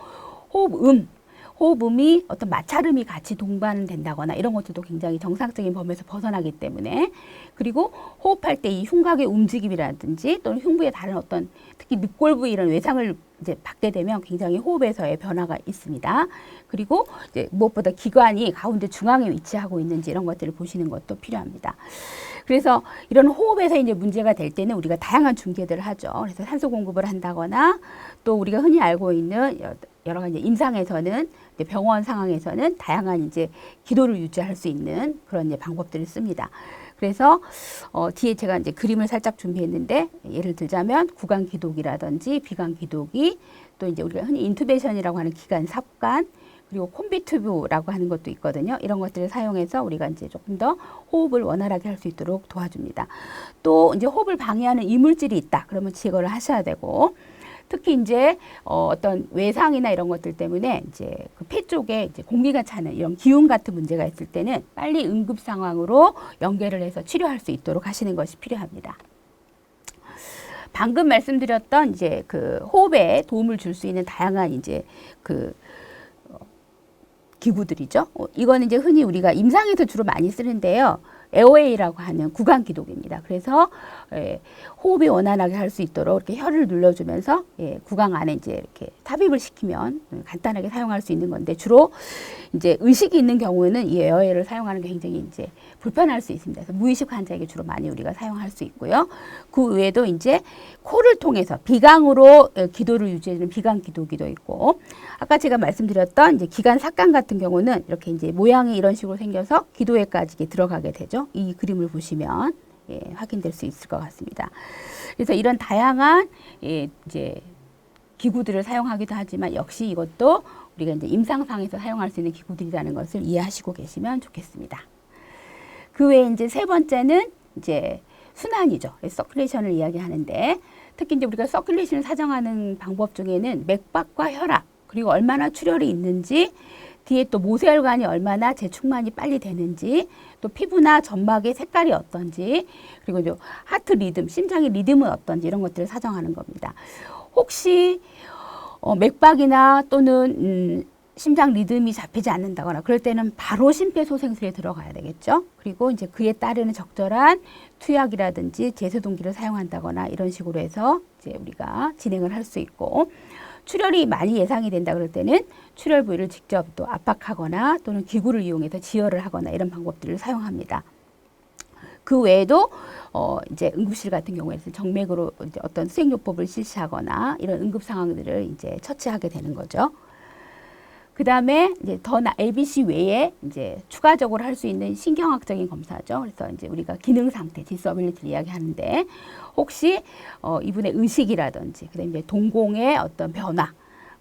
호흡음이 어떤 마찰음이 같이 동반된다거나 이런 것들도 굉장히 정상적인 범위에서 벗어나기 때문에 그리고 호흡할 때 이 흉곽의 움직임이라든지 또는 흉부의 다른 어떤 특히 늑골 부위 이런 외상을 이제 받게 되면 굉장히 호흡에서의 변화가 있습니다. 그리고 이제 무엇보다 기관이 가운데 중앙에 위치하고 있는지 이런 것들을 보시는 것도 필요합니다. 그래서 이런 호흡에서 이제 문제가 될 때는 우리가 다양한 중재들을 하죠. 그래서 산소 공급을 한다거나 또 우리가 흔히 알고 있는 여러 가지 임상에서는 병원 상황에서는 다양한 이제 기도를 유지할 수 있는 그런 이제 방법들을 씁니다. 그래서 뒤에 제가 이제 그림을 살짝 준비했는데 예를 들자면 구강 기도기라든지 비강 기도기 또 이제 우리가 흔히 인투베이션이라고 하는 기관 삽관 그리고 콤비튜브라고 하는 것도 있거든요. 이런 것들을 사용해서 우리가 이제 조금 더 호흡을 원활하게 할 수 있도록 도와줍니다. 또 이제 호흡을 방해하는 이물질이 있다. 그러면 제거를 하셔야 되고, 특히 이제 어떤 외상이나 이런 것들 때문에 이제 그 폐 쪽에 이제 공기가 차는 이런 기운 같은 문제가 있을 때는 빨리 응급 상황으로 연계를 해서 치료할 수 있도록 하시는 것이 필요합니다. 방금 말씀드렸던 이제 그 호흡에 도움을 줄 수 있는 다양한 이제 그 기구들이죠. 이거는 이제 흔히 우리가 임상에서 주로 많이 쓰는데요. 에어웨이라고 하는 구강 기독입니다. 그래서 호흡이 원활하게 할 수 있도록 이렇게 혀를 눌러주면서 구강 안에 이제 이렇게 삽입을 시키면 간단하게 사용할 수 있는 건데, 주로 이제 의식이 있는 경우에는 이 에어웨이를 사용하는 게 굉장히 이제 불편할 수 있습니다. 그래서 무의식 환자에게 주로 많이 우리가 사용할 수 있고요. 그 외에도 이제 코를 통해서 비강으로 기도를 유지해주는 비강 기도기도 있고, 아까 제가 말씀드렸던 이제 기관 삭관 같은 경우는 이렇게 이제 모양이 이런 식으로 생겨서 기도에까지 들어가게 되죠. 이 그림을 보시면 확인될 수 있을 것 같습니다. 그래서 이런 다양한 이제 기구들을 사용하기도 하지만, 역시 이것도 우리가 이제 임상상에서 사용할 수 있는 기구들이라는 것을 이해하시고 계시면 좋겠습니다. 그 외에 이제 세 번째는 이제 순환이죠. 서큘레이션을 이야기하는데, 특히 이제 우리가 서큘레이션을 사정하는 방법 중에는 맥박과 혈압, 그리고 얼마나 출혈이 있는지, 뒤에 또 모세혈관이 얼마나 재충만이 빨리 되는지, 또 피부나 점막의 색깔이 어떤지, 그리고 이제 하트 리듬, 심장의 리듬은 어떤지, 이런 것들을 사정하는 겁니다. 혹시 맥박이나 또는 심장 리듬이 잡히지 않는다거나 그럴 때는 바로 심폐소생술에 들어가야 되겠죠. 그리고 이제 그에 따르는 적절한 투약이라든지 제세동기를 사용한다거나 이런 식으로 해서 이제 우리가 진행을 할 수 있고, 출혈이 많이 예상이 된다 그럴 때는 출혈 부위를 직접 또 압박하거나 또는 기구를 이용해서 지혈을 하거나 이런 방법들을 사용합니다. 그 외에도 이제 응급실 같은 경우에는 정맥으로 이제 어떤 수액요법을 실시하거나 이런 응급 상황들을 이제 처치하게 되는 거죠. 그 다음에 이제 ABC 외에 이제 추가적으로 할 수 있는 신경학적인 검사죠. 그래서 이제 우리가 기능 상태, 디서빌리티를 이야기하는데, 혹시 이분의 의식이라든지, 그다음에 이제 동공의 어떤 변화,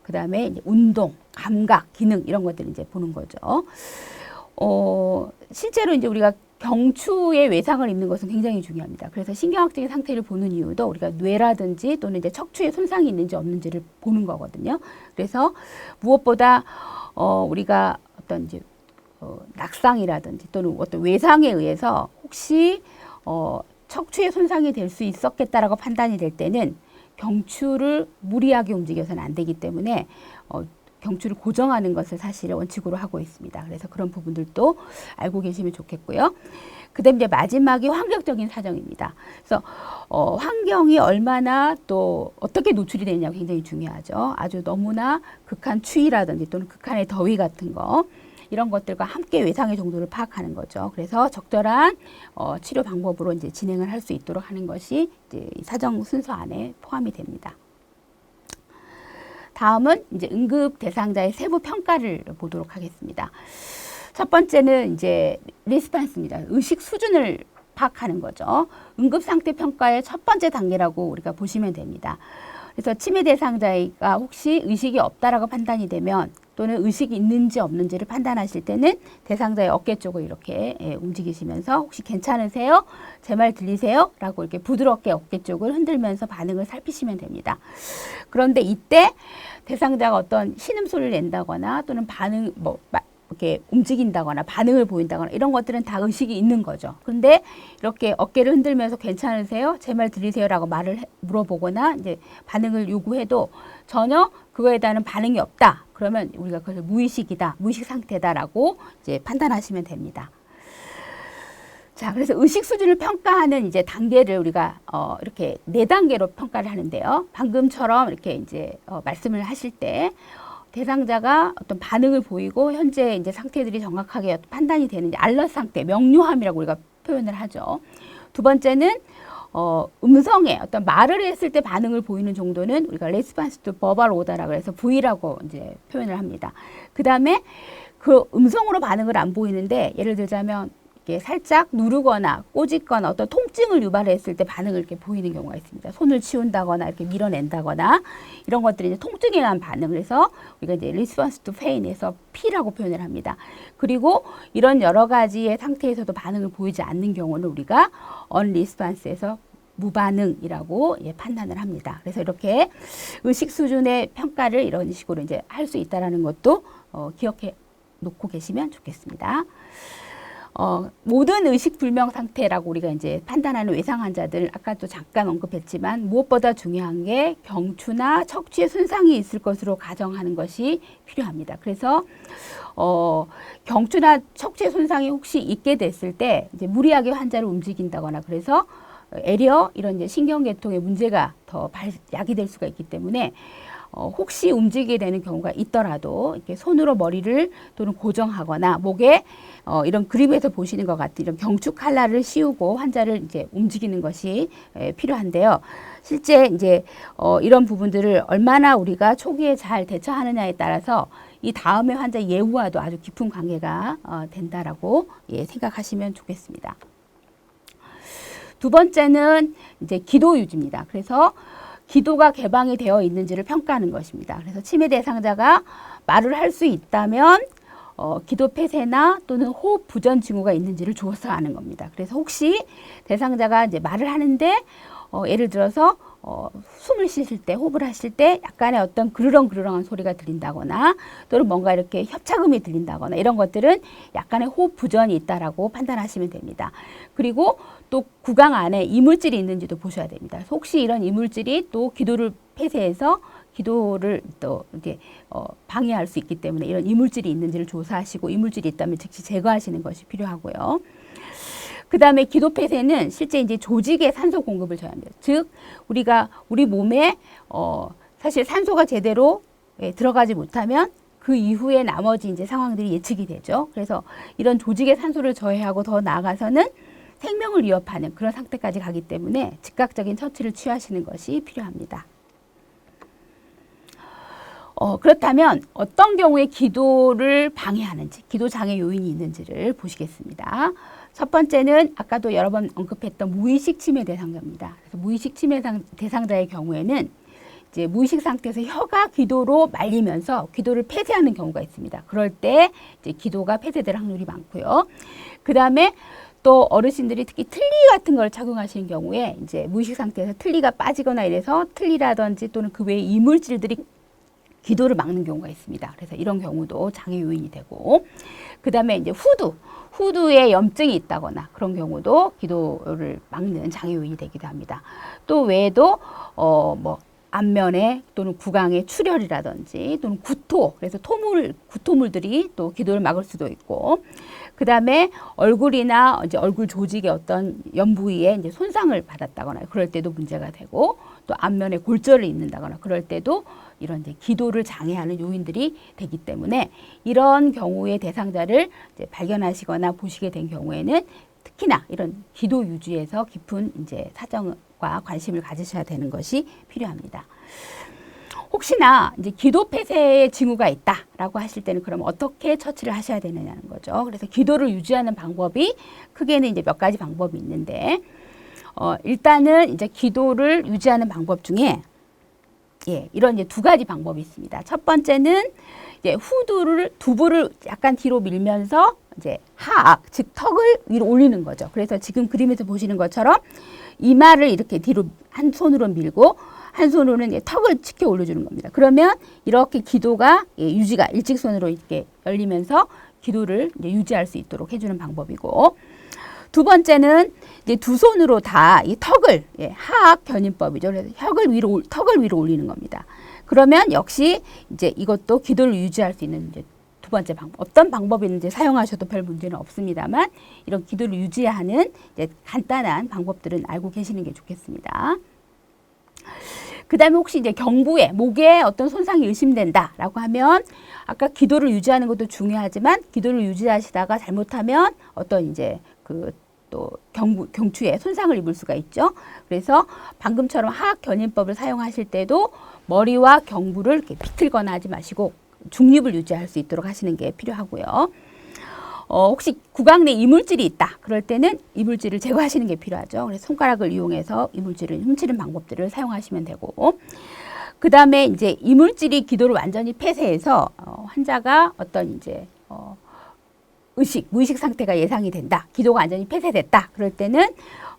그다음에 이제 운동, 감각, 기능 이런 것들을 이제 보는 거죠. 실제로 이제 우리가 경추에 외상을 입는 것은 굉장히 중요합니다. 그래서 신경학적인 상태를 보는 이유도 우리가 뇌라든지 또는 이제 척추에 손상이 있는지 없는지를 보는 거거든요. 그래서 무엇보다 우리가 어떤 이제 낙상이라든지 또는 어떤 외상에 의해서 혹시 척추에 손상이 될 수 있었겠다라고 판단이 될 때는 경추를 무리하게 움직여서는 안 되기 때문에 경추를 고정하는 것을 사실 원칙으로 하고 있습니다. 그래서 그런 부분들도 알고 계시면 좋겠고요. 그 다음에 이제 마지막이 환경적인 사정입니다. 그래서 환경이 얼마나 또 어떻게 노출이 되느냐가 굉장히 중요하죠. 아주 너무나 극한 추위라든지 또는 극한의 더위 같은 거, 이런 것들과 함께 외상의 정도를 파악하는 거죠. 그래서 적절한 치료 방법으로 이제 진행을 할 수 있도록 하는 것이 이제 사정 순서 안에 포함이 됩니다. 다음은 이제 응급 대상자의 세부 평가를 보도록 하겠습니다. 첫 번째는 이제 리스판스입니다. 의식 수준을 파악하는 거죠. 응급 상태 평가의 첫 번째 단계라고 우리가 보시면 됩니다. 그래서 치매 대상자가 혹시 의식이 없다라고 판단이 되면, 또는 의식이 있는지 없는지를 판단하실 때는 대상자의 어깨 쪽을 이렇게 움직이시면서 혹시 괜찮으세요? 제 말 들리세요? 라고 이렇게 부드럽게 어깨 쪽을 흔들면서 반응을 살피시면 됩니다. 그런데 이때 대상자가 어떤 신음소리를 낸다거나 또는 이렇게 움직인다거나 반응을 보인다거나 이런 것들은 다 의식이 있는 거죠. 그런데 이렇게 어깨를 흔들면서 괜찮으세요? 제 말 들리세요? 라고 물어보거나 이제 반응을 요구해도 전혀 그거에 대한 반응이 없다. 그러면 우리가 그것을 무의식이다, 무의식 상태다라고 이제 판단하시면 됩니다. 자, 그래서 의식 수준을 평가하는 이제 단계를 우리가 이렇게 4단계로 평가를 하는데요. 방금처럼 이렇게 이제 말씀을 하실 때 대상자가 어떤 반응을 보이고 현재 이제 상태들이 정확하게 판단이 되는 알럿 상태, 명료함이라고 우리가 표현을 하죠. 두 번째는 음성에 어떤 말을 했을 때 반응을 보이는 정도는 우리가 레스판스 투 버발 오더라고 해서 V라고 이제 표현을 합니다. 그 다음에 그 음성으로 반응을 안 보이는데, 예를 들자면 이렇게 살짝 누르거나 꼬집거나 어떤 통증을 유발했을 때 반응을 이렇게 보이는 경우가 있습니다. 손을 치운다거나 이렇게 밀어낸다거나 이런 것들이 이제 통증에 의한 반응을 해서 우리가 이제 response to pain에서 P라고 표현을 합니다. 그리고 이런 여러 가지의 상태에서도 반응을 보이지 않는 경우는 우리가 unresponse에서 무반응이라고 판단을 합니다. 그래서 이렇게 의식 수준의 평가를 이런 식으로 이제 할 수 있다라는 것도 기억해 놓고 계시면 좋겠습니다. 모든 의식 불명 상태라고 우리가 이제 판단하는 외상 환자들 아까도 잠깐 언급했지만 무엇보다 중요한 게 경추나 척추에 손상이 있을 것으로 가정하는 것이 필요합니다. 그래서 경추나 척추에 손상이 혹시 있게 됐을 때 이제 무리하게 환자를 움직인다거나 그래서 애려 이런 이제 신경계통의 문제가 더 야기될 수가 있기 때문에 혹시 움직이게 되는 경우가 있더라도 이렇게 손으로 머리를 또는 고정하거나 목에 이런 그림에서 보시는 것 같은 이런 경추 칼날을 씌우고 환자를 이제 움직이는 것이 필요한데요. 실제 이제 이런 부분들을 얼마나 우리가 초기에 잘 대처하느냐에 따라서 이 다음에 환자 예후와도 아주 깊은 관계가 된다라고 생각하시면 좋겠습니다. 두 번째는 이제 기도 유지입니다. 그래서 기도가 개방이 되어 있는지를 평가하는 것입니다. 그래서 치매 대상자가 말을 할 수 있다면 기도 폐쇄나 또는 호흡 부전 징후가 있는지를 조사하는 겁니다. 그래서 혹시 대상자가 이제 말을 하는데 예를 들어서 숨을 쉬실 때, 호흡을 하실 때 약간의 어떤 그르렁그르렁한 소리가 들린다거나 또는 뭔가 이렇게 협착음이 들린다거나 이런 것들은 약간의 호흡 부전이 있다라고 판단하시면 됩니다. 그리고 또 구강 안에 이물질이 있는지도 보셔야 됩니다. 혹시 이런 이물질이 또 기도를 폐쇄해서 기도를 또 이제 방해할 수 있기 때문에 이런 이물질이 있는지를 조사하시고 이물질이 있다면 즉시 제거하시는 것이 필요하고요. 그 다음에 기도 폐쇄는 실제 이제 조직의 산소 공급을 저해합니다. 즉, 우리 몸에, 사실 산소가 제대로 들어가지 못하면 그 이후에 나머지 이제 상황들이 예측이 되죠. 그래서 이런 조직의 산소를 저해하고 더 나아가서는 생명을 위협하는 그런 상태까지 가기 때문에 즉각적인 처치를 취하시는 것이 필요합니다. 그렇다면 어떤 경우에 기도를 방해하는지, 기도 장애 요인이 있는지를 보시겠습니다. 첫 번째는 아까도 여러 번 언급했던 무의식 치매 대상자입니다. 그래서 무의식 치매 대상자의 경우에는 이제 무의식 상태에서 혀가 기도로 말리면서 기도를 폐쇄하는 경우가 있습니다. 그럴 때 이제 기도가 폐쇄될 확률이 많고요. 그 다음에 또 어르신들이 특히 틀니 같은 걸 착용하시는 경우에 이제 무의식 상태에서 틀니가 빠지거나 이래서 틀니라든지 또는 그 외의 이물질들이 기도를 막는 경우가 있습니다. 그래서 이런 경우도 장애 요인이 되고, 그 다음에 이제 후두에 염증이 있다거나 그런 경우도 기도를 막는 장애 요인이 되기도 합니다. 또 외에도 안면에 또는 구강에 출혈이라든지 또는 구토, 그래서 구토물들이 또 기도를 막을 수도 있고, 그 다음에 얼굴이나 이제 얼굴 조직의 어떤 연부위에 이제 손상을 받았다거나 그럴 때도 문제가 되고, 또 안면에 골절을 입는다거나 그럴 때도 이런 이제 기도를 장애하는 요인들이 되기 때문에 이런 경우의 대상자를 이제 발견하시거나 보시게 된 경우에는 특히나 이런 기도 유지에서 깊은 이제 사정과 관심을 가지셔야 되는 것이 필요합니다. 혹시나 이제 기도 폐쇄의 징후가 있다라고 하실 때는 그럼 어떻게 처치를 하셔야 되느냐는 거죠. 그래서 기도를 유지하는 방법이 크게는 이제 몇 가지 방법이 있는데, 일단은 이제 기도를 유지하는 방법 중에 이런 이제 두 가지 방법이 있습니다. 첫 번째는 이제 두부를 약간 뒤로 밀면서 이제 하악, 즉 턱을 위로 올리는 거죠. 그래서 지금 그림에서 보시는 것처럼 이마를 이렇게 뒤로 한 손으로 밀고 한 손으로는 이제 턱을 치켜 올려주는 겁니다. 그러면 이렇게 기도가 유지가 일직선으로 이렇게 열리면서 기도를 이제 유지할 수 있도록 해주는 방법이고, 두 번째는 이제 두 손으로 다 이 턱을 하악 견인법이죠. 그래서 턱을 위로 올리는 겁니다. 그러면 역시 이제 이것도 기도를 유지할 수 있는 이제 두 번째 방법. 어떤 방법이 있는지 사용하셔도 별 문제는 없습니다만 이런 기도를 유지하는 이제 간단한 방법들은 알고 계시는 게 좋겠습니다. 그 다음에 혹시 이제 경부에, 목에 어떤 손상이 의심된다라고 하면 아까 기도를 유지하는 것도 중요하지만 기도를 유지하시다가 잘못하면 어떤 이제 또 경추에 손상을 입을 수가 있죠. 그래서 방금처럼 하악 견인법을 사용하실 때도 머리와 경부를 이렇게 비틀거나 하지 마시고 중립을 유지할 수 있도록 하시는 게 필요하고요. 혹시 구강 내 이물질이 있다. 그럴 때는 이물질을 제거하시는 게 필요하죠. 그래서 손가락을 이용해서 이물질을 훔치는 방법들을 사용하시면 되고, 그 다음에 이제 이물질이 기도를 완전히 폐쇄해서 환자가 어떤 이제 무의식 상태가 예상이 된다. 기도가 완전히 폐쇄됐다. 그럴 때는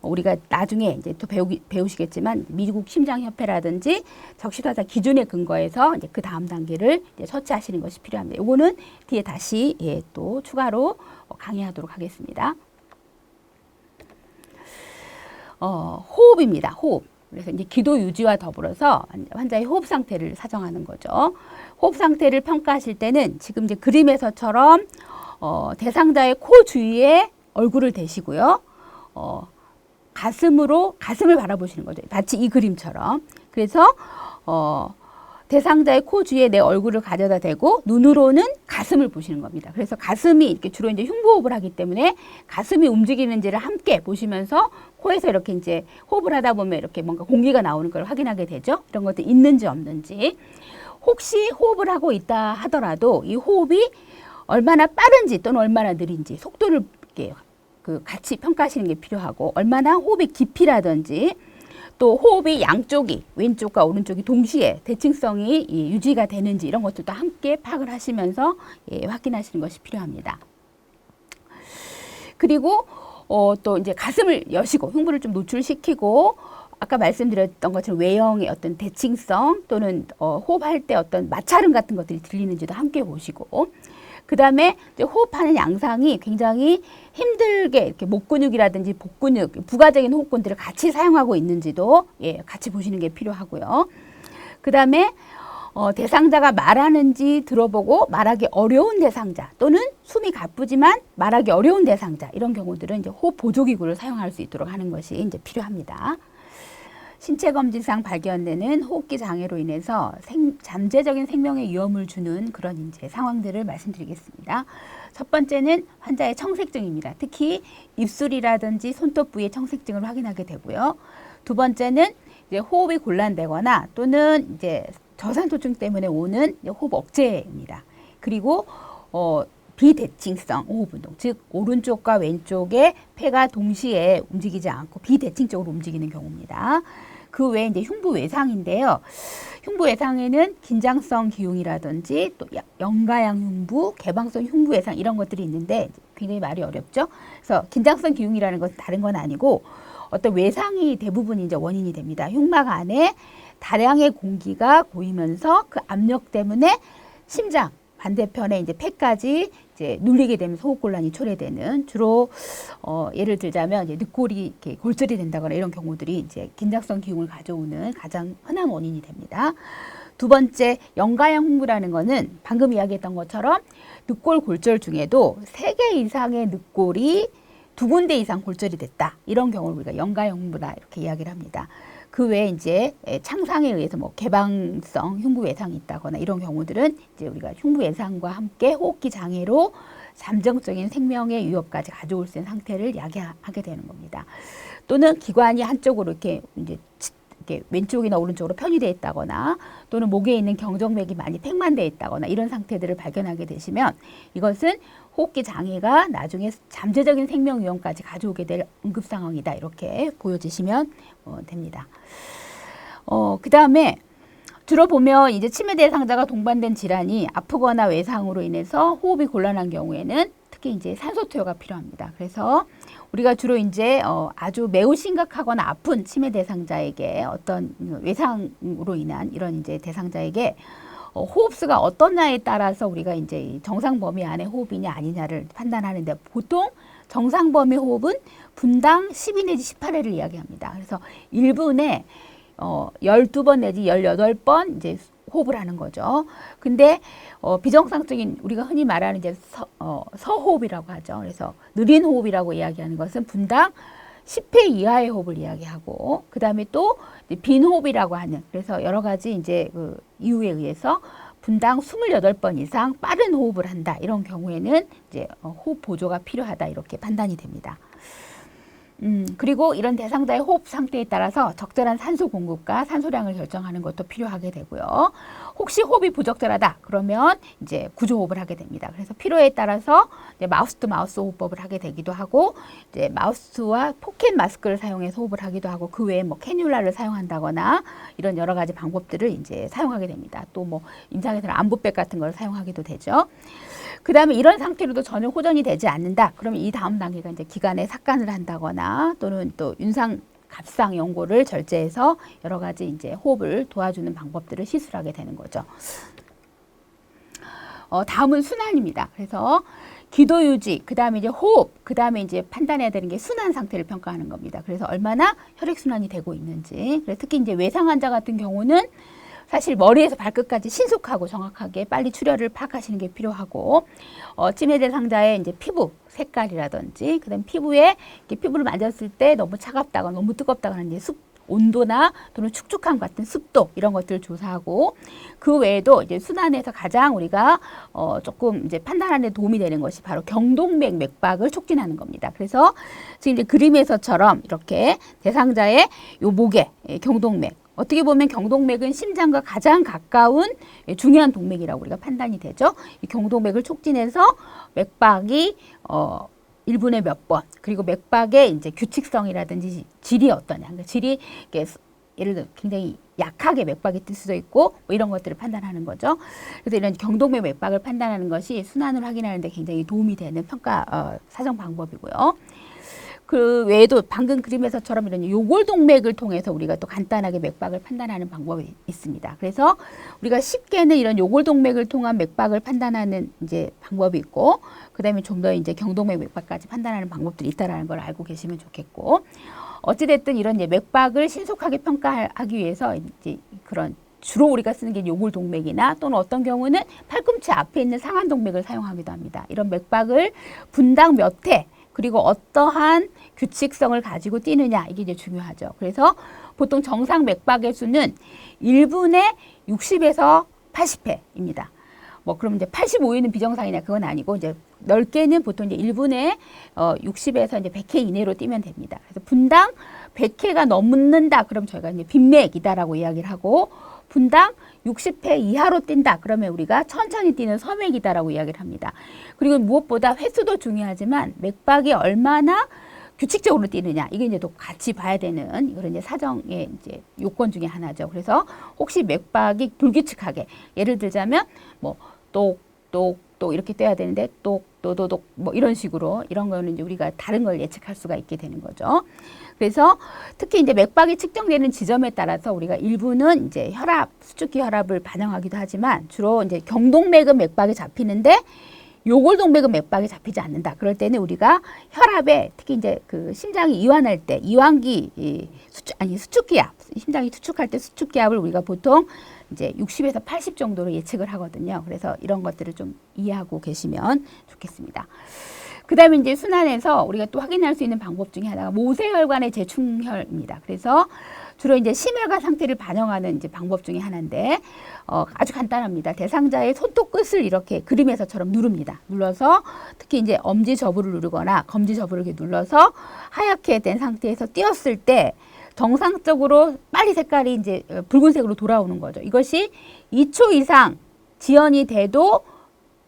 우리가 나중에 이제 또 배우시겠지만 미국 심장협회라든지 적시사자 기준에 근거해서 이제 그 다음 단계를 이제 처치하시는 것이 필요합니다. 요거는 뒤에 다시 또 추가로 강의하도록 하겠습니다. 호흡입니다. 호흡. 그래서 이제 기도 유지와 더불어서 환자의 호흡 상태를 사정하는 거죠. 호흡 상태를 평가하실 때는 지금 이제 그림에서처럼 대상자의 코 주위에 얼굴을 대시고요. 가슴을 바라보시는 거죠. 마치 이 그림처럼. 그래서 대상자의 코 주위에 내 얼굴을 가져다 대고 눈으로는 가슴을 보시는 겁니다. 그래서 가슴이 이렇게 주로 이제 흉부호흡을 하기 때문에 가슴이 움직이는지를 함께 보시면서 코에서 이렇게 이제 호흡을 하다 보면 이렇게 뭔가 공기가 나오는 걸 확인하게 되죠. 이런 것도 있는지 없는지. 혹시 호흡을 하고 있다 하더라도 이 호흡이 얼마나 빠른지 또는 얼마나 느린지 속도를 이렇게 같이 평가하시는 게 필요하고, 얼마나 호흡의 깊이라든지 또 호흡이 양쪽이 왼쪽과 오른쪽이 동시에 대칭성이 유지가 되는지 이런 것들도 함께 파악을 하시면서 확인하시는 것이 필요합니다. 그리고 또 이제 가슴을 여시고 흉부를 좀 노출시키고 아까 말씀드렸던 것처럼 외형의 어떤 대칭성 또는 호흡할 때 어떤 마찰음 같은 것들이 들리는지도 함께 보시고, 그 다음에 호흡하는 양상이 굉장히 힘들게 이렇게 목 근육이라든지 복 근육, 부가적인 호흡근들을 같이 사용하고 있는지도 같이 보시는 게 필요하고요. 그 다음에 대상자가 말하는지 들어보고 말하기 어려운 대상자 또는 숨이 가쁘지만 말하기 어려운 대상자, 이런 경우들은 이제 호흡 보조기구를 사용할 수 있도록 하는 것이 이제 필요합니다. 신체 검진상 발견되는 호흡기 장애로 인해서 잠재적인 생명에 위험을 주는 그런 이제 상황들을 말씀드리겠습니다. 첫 번째는 환자의 청색증입니다. 특히 입술이라든지 손톱 부위의 청색증을 확인하게 되고요. 두 번째는 이제 호흡이 곤란되거나 또는 이제 저산소증 때문에 오는 호흡 억제입니다. 그리고 비대칭성 호흡 운동, 즉 오른쪽과 왼쪽의 폐가 동시에 움직이지 않고 비대칭적으로 움직이는 경우입니다. 그 외에 이제 흉부 외상인데요. 흉부 외상에는 긴장성 기흉이라든지 또 영가양 흉부, 개방성 흉부 외상 이런 것들이 있는데 굉장히 말이 어렵죠. 그래서 긴장성 기흉이라는 것은 다른 건 아니고 어떤 외상이 대부분 이제 원인이 됩니다. 흉막 안에 다량의 공기가 고이면서 그 압력 때문에 심장 반대편에 이제 폐까지 이제 눌리게 되면서 호흡곤란이 초래되는, 주로 예를 들자면 이제 늑골이 이렇게 골절이 된다거나 이런 경우들이 이제 긴장성 기흉을 가져오는 가장 흔한 원인이 됩니다. 두 번째, 영가양 흉부라는 거는 방금 이야기했던 것처럼 늑골 골절 중에도 3개 이상의 늑골이 2군데 이상 골절이 됐다. 이런 경우를 우리가 영가양 흉부다 이렇게 이야기를 합니다. 그 외에 이제 창상에 의해서 뭐 개방성 흉부 외상이 있다거나 이런 경우들은 이제 우리가 흉부 외상과 함께 호흡기 장애로 잠정적인 생명의 위협까지 가져올 수 있는 상태를 야기하게 되는 겁니다. 또는 기관이 한쪽으로 이렇게 왼쪽이나 오른쪽으로 편의되어 있다거나 또는 목에 있는 경정맥이 많이 팽만되어 있다거나 이런 상태들을 발견하게 되시면 이것은 호흡기 장애가 나중에 잠재적인 생명 위험까지 가져오게 될 응급 상황이다, 이렇게 보여지시면 됩니다. 그 다음에 주로 보면 이제 치매 대상자가 동반된 질환이 아프거나 외상으로 인해서 호흡이 곤란한 경우에는 특히 이제 산소 투여가 필요합니다. 그래서 우리가 주로 이제 아주 매우 심각하거나 아픈 치매 대상자에게 어떤 외상으로 인한 이런 이제 대상자에게 호흡수가 어떠냐에 따라서 우리가 이제 정상 범위 안에 호흡이냐 아니냐를 판단하는데, 보통 정상 범위 호흡은 분당 12 내지 18회를 이야기합니다. 그래서 1분에 12번 내지 18번 이제 호흡을 하는 거죠. 근데 비정상적인 우리가 흔히 말하는 이제 서호흡이라고 하죠. 그래서 느린 호흡이라고 이야기하는 것은 분당 10회 이하의 호흡을 이야기하고, 그 다음에 또 빈호흡이라고 하는, 그래서 여러 가지 이제 그 이유에 의해서 분당 28번 이상 빠른 호흡을 한다. 이런 경우에는 이제 호흡 보조가 필요하다, 이렇게 판단이 됩니다. 그리고 이런 대상자의 호흡 상태에 따라서 적절한 산소 공급과 산소량을 결정하는 것도 필요하게 되고요. 혹시 호흡이 부적절하다 그러면 이제 구조호흡을 하게 됩니다. 그래서 필요에 따라서 이제 마우스 투 마우스 호흡법을 하게 되기도 하고, 이제 마우스와 포켓 마스크를 사용해서 호흡을 하기도 하고, 그 외에 뭐 캐뉼라를 사용한다거나 이런 여러 가지 방법들을 이제 사용하게 됩니다. 또 뭐 임상에서는 안부백 같은 걸 사용하기도 되죠. 그 다음에 이런 상태로도 전혀 호전이 되지 않는다. 그러면 이 다음 단계가 이제 기관에 삭관을 한다거나 또는 또 윤상 갑상 연고를 절제해서 여러 가지 이제 호흡을 도와주는 방법들을 시술하게 되는 거죠. 다음은 순환입니다. 그래서 기도 유지, 그 다음에 이제 호흡, 그 다음에 이제 판단해야 되는 게 순환 상태를 평가하는 겁니다. 그래서 얼마나 혈액 순환이 되고 있는지. 그래서 특히 이제 외상 환자 같은 경우는 사실 머리에서 발끝까지 신속하고 정확하게 빨리 출혈을 파악하시는 게 필요하고, 치매 대상자의 이제 피부 색깔이라든지, 그다음 피부에 이렇게 피부를 만졌을 때 너무 차갑다거나 너무 뜨겁다거나 이제 온도나 또는 축축함 같은 습도 이런 것들을 조사하고, 그 외에도 이제 순환에서 가장 우리가 조금 이제 판단하는 데 도움이 되는 것이 바로 경동맥 맥박을 촉진하는 겁니다. 그래서 지금 이제 그림에서처럼 이렇게 대상자의 요 목에 경동맥, 어떻게 보면 경동맥은 심장과 가장 가까운 중요한 동맥이라고 우리가 판단이 되죠. 이 경동맥을 촉진해서 맥박이 1분에 몇 번, 그리고 맥박의 이제 규칙성이라든지 질이 어떠냐. 그러니까 질이 예를 들어 굉장히 약하게 맥박이 뜰 수도 있고 뭐 이런 것들을 판단하는 거죠. 그래서 이런 경동맥 맥박을 판단하는 것이 순환을 확인하는 데 굉장히 도움이 되는 평가 사정 방법이고요. 그 외에도 방금 그림에서처럼 이런 요골동맥을 통해서 우리가 또 간단하게 맥박을 판단하는 방법이 있습니다. 그래서 우리가 쉽게는 이런 요골동맥을 통한 맥박을 판단하는 이제 방법이 있고, 그다음에 좀 더 이제 경동맥 맥박까지 판단하는 방법들이 있다라는 걸 알고 계시면 좋겠고, 어찌됐든 이런 이제 맥박을 신속하게 평가하기 위해서 이제 그런 주로 우리가 쓰는 게 요골동맥이나 또는 어떤 경우는 팔꿈치 앞에 있는 상완동맥을 사용하기도 합니다. 이런 맥박을 분당 몇 회, 그리고 어떠한 규칙성을 가지고 뛰느냐, 이게 이제 중요하죠. 그래서 보통 정상 맥박의 수는 1분에 60에서 80회입니다. 뭐 그럼 이제 85회는 비정상이냐, 그건 아니고 이제 넓게는 보통 이제 1분에 60에서 이제 100회 이내로 뛰면 됩니다. 그래서 분당 100회가 넘는다, 그럼 저희가 이제 빈맥이다라고 이야기를 하고, 분당 60회 이하로 뛴다, 그러면 우리가 천천히 뛰는 서맥이다라고 이야기를 합니다. 그리고 무엇보다 횟수도 중요하지만 맥박이 얼마나 규칙적으로 뛰느냐, 이게 이제 또 같이 봐야 되는 이런 이제 사정의 이제 요건 중에 하나죠. 그래서 혹시 맥박이 불규칙하게, 예를 들자면 뭐 똑똑똑 이렇게 떼야 되는데 똑또도독 뭐 이런 식으로, 이런 거는 이제 우리가 다른 걸 예측할 수가 있게 되는 거죠. 그래서 특히 이제 맥박이 측정되는 지점에 따라서 우리가 일부는 이제 혈압, 수축기 혈압을 반영하기도 하지만 주로 이제 경동맥은 맥박이 잡히는데 요골동맥은 맥박이 잡히지 않는다. 그럴 때는 우리가 혈압에 특히 이제 그 심장이 이완할 때 이완기 수축기압, 심장이 수축할 때 수축기압을 우리가 보통 이제 60에서 80 정도로 예측을 하거든요. 그래서 이런 것들을 좀 이해하고 계시면 좋겠습니다. 그 다음에 이제 순환에서 우리가 또 확인할 수 있는 방법 중에 하나가 모세혈관의 재충혈입니다. 그래서 주로 이제 심혈관 상태를 반영하는 이제 방법 중에 하나인데, 아주 간단합니다. 대상자의 손톱 끝을 이렇게 그림에서처럼 누릅니다. 눌러서 특히 이제 엄지 저부를 누르거나 검지 저부를 이렇게 눌러서 하얗게 된 상태에서 띄었을 때 정상적으로 빨리 색깔이 이제 붉은색으로 돌아오는 거죠. 이것이 2초 이상 지연이 돼도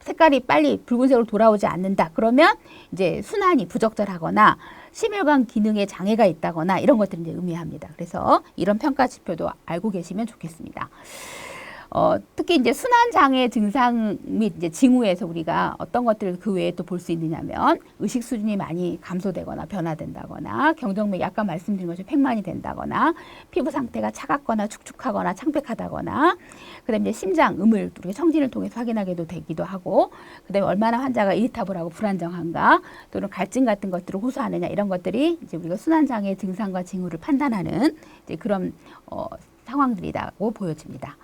색깔이 빨리 붉은색으로 돌아오지 않는다. 그러면 이제 순환이 부적절하거나 심혈관 기능에 장애가 있다거나 이런 것들을 이제 의미합니다. 그래서 이런 평가 지표도 알고 계시면 좋겠습니다. 특히 이제 순환 장애 증상 및 이제 징후에서 우리가 어떤 것들을 그 외에 또 볼 수 있느냐면, 의식 수준이 많이 감소되거나 변화된다거나, 경동맥이 아까 말씀드린 것처럼 팽만이 된다거나, 피부 상태가 차갑거나 축축하거나 창백하다거나, 그다음에 이제 심장 음을 우리가 청진을 통해서 확인하게도 되기도 하고, 그다음에 얼마나 환자가 이리타블하고 불안정한가, 또는 갈증 같은 것들을 호소하느냐, 이런 것들이 이제 우리가 순환 장애 증상과 징후를 판단하는 이제 그런 상황들이라고 보여집니다.